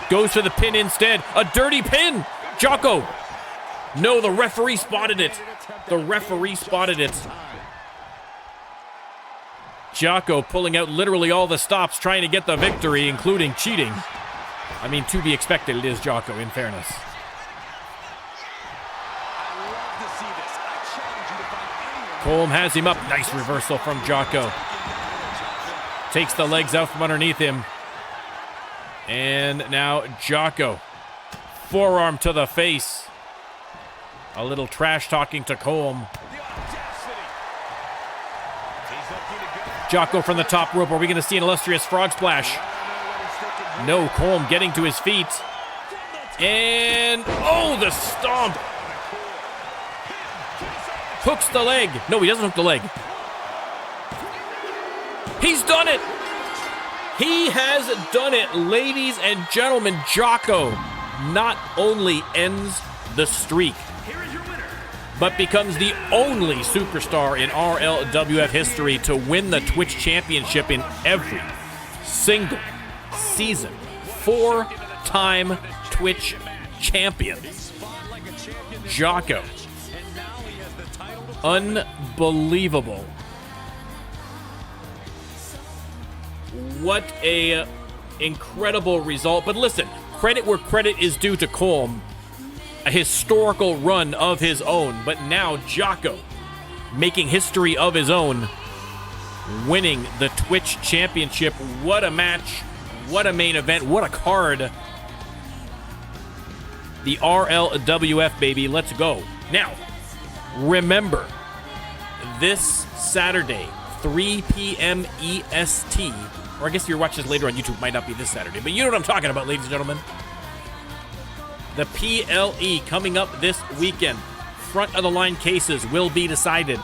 goes for the pin instead. A dirty pin. Jocko. No, the referee spotted it. The referee spotted it. Jocko pulling out literally all the stops, trying to get the victory, including cheating. I mean, to be expected, it is Jocko, in fairness. Colm has him up. Nice reversal from Jocko. Takes the legs out from underneath him. And now Jocko. Forearm to the face. A little trash talking to Colm. Jocko from the top rope. Are we going to see an illustrious frog splash? No, Colm getting to his feet. And, oh, the stomp. Hooks the leg. No, he doesn't hook the leg. He's done it. He has done it, ladies and gentlemen. Jocko not only ends the streak, but becomes the only superstar in RLWF history to win the Twitch Championship in every single season. 4-time Twitch champion. Jocko. Unbelievable. What a incredible result. But listen, credit where credit is due to Colm. A historical run of his own, but now Jocko making history of his own, winning the Twitch Championship. What a match, what a main event, what a card. The RLWF, baby, let's go. Now, remember, this Saturday, 3 p.m. EST, or I guess if you're watching this later on YouTube, it might not be this Saturday, but you know what I'm talking about, ladies and gentlemen. The PLE coming up this weekend. Front of the line cases will be decided.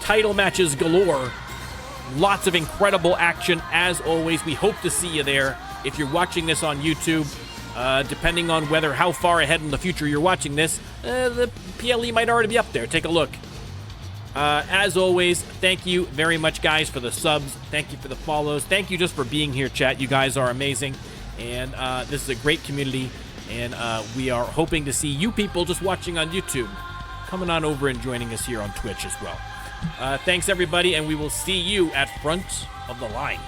Title matches galore. Lots of incredible action as always. We hope to see you there. If you're watching this on YouTube, depending on how far ahead in the future you're watching this, the PLE might already be up there. Take a look. As always, thank you very much, guys, for the subs. Thank you for the follows. Thank you just for being here, chat. You guys are amazing. And this is a great community. And we are hoping to see you people just watching on YouTube coming on over and joining us here on Twitch as well. Thanks, everybody, and we will see you at Front of the Line.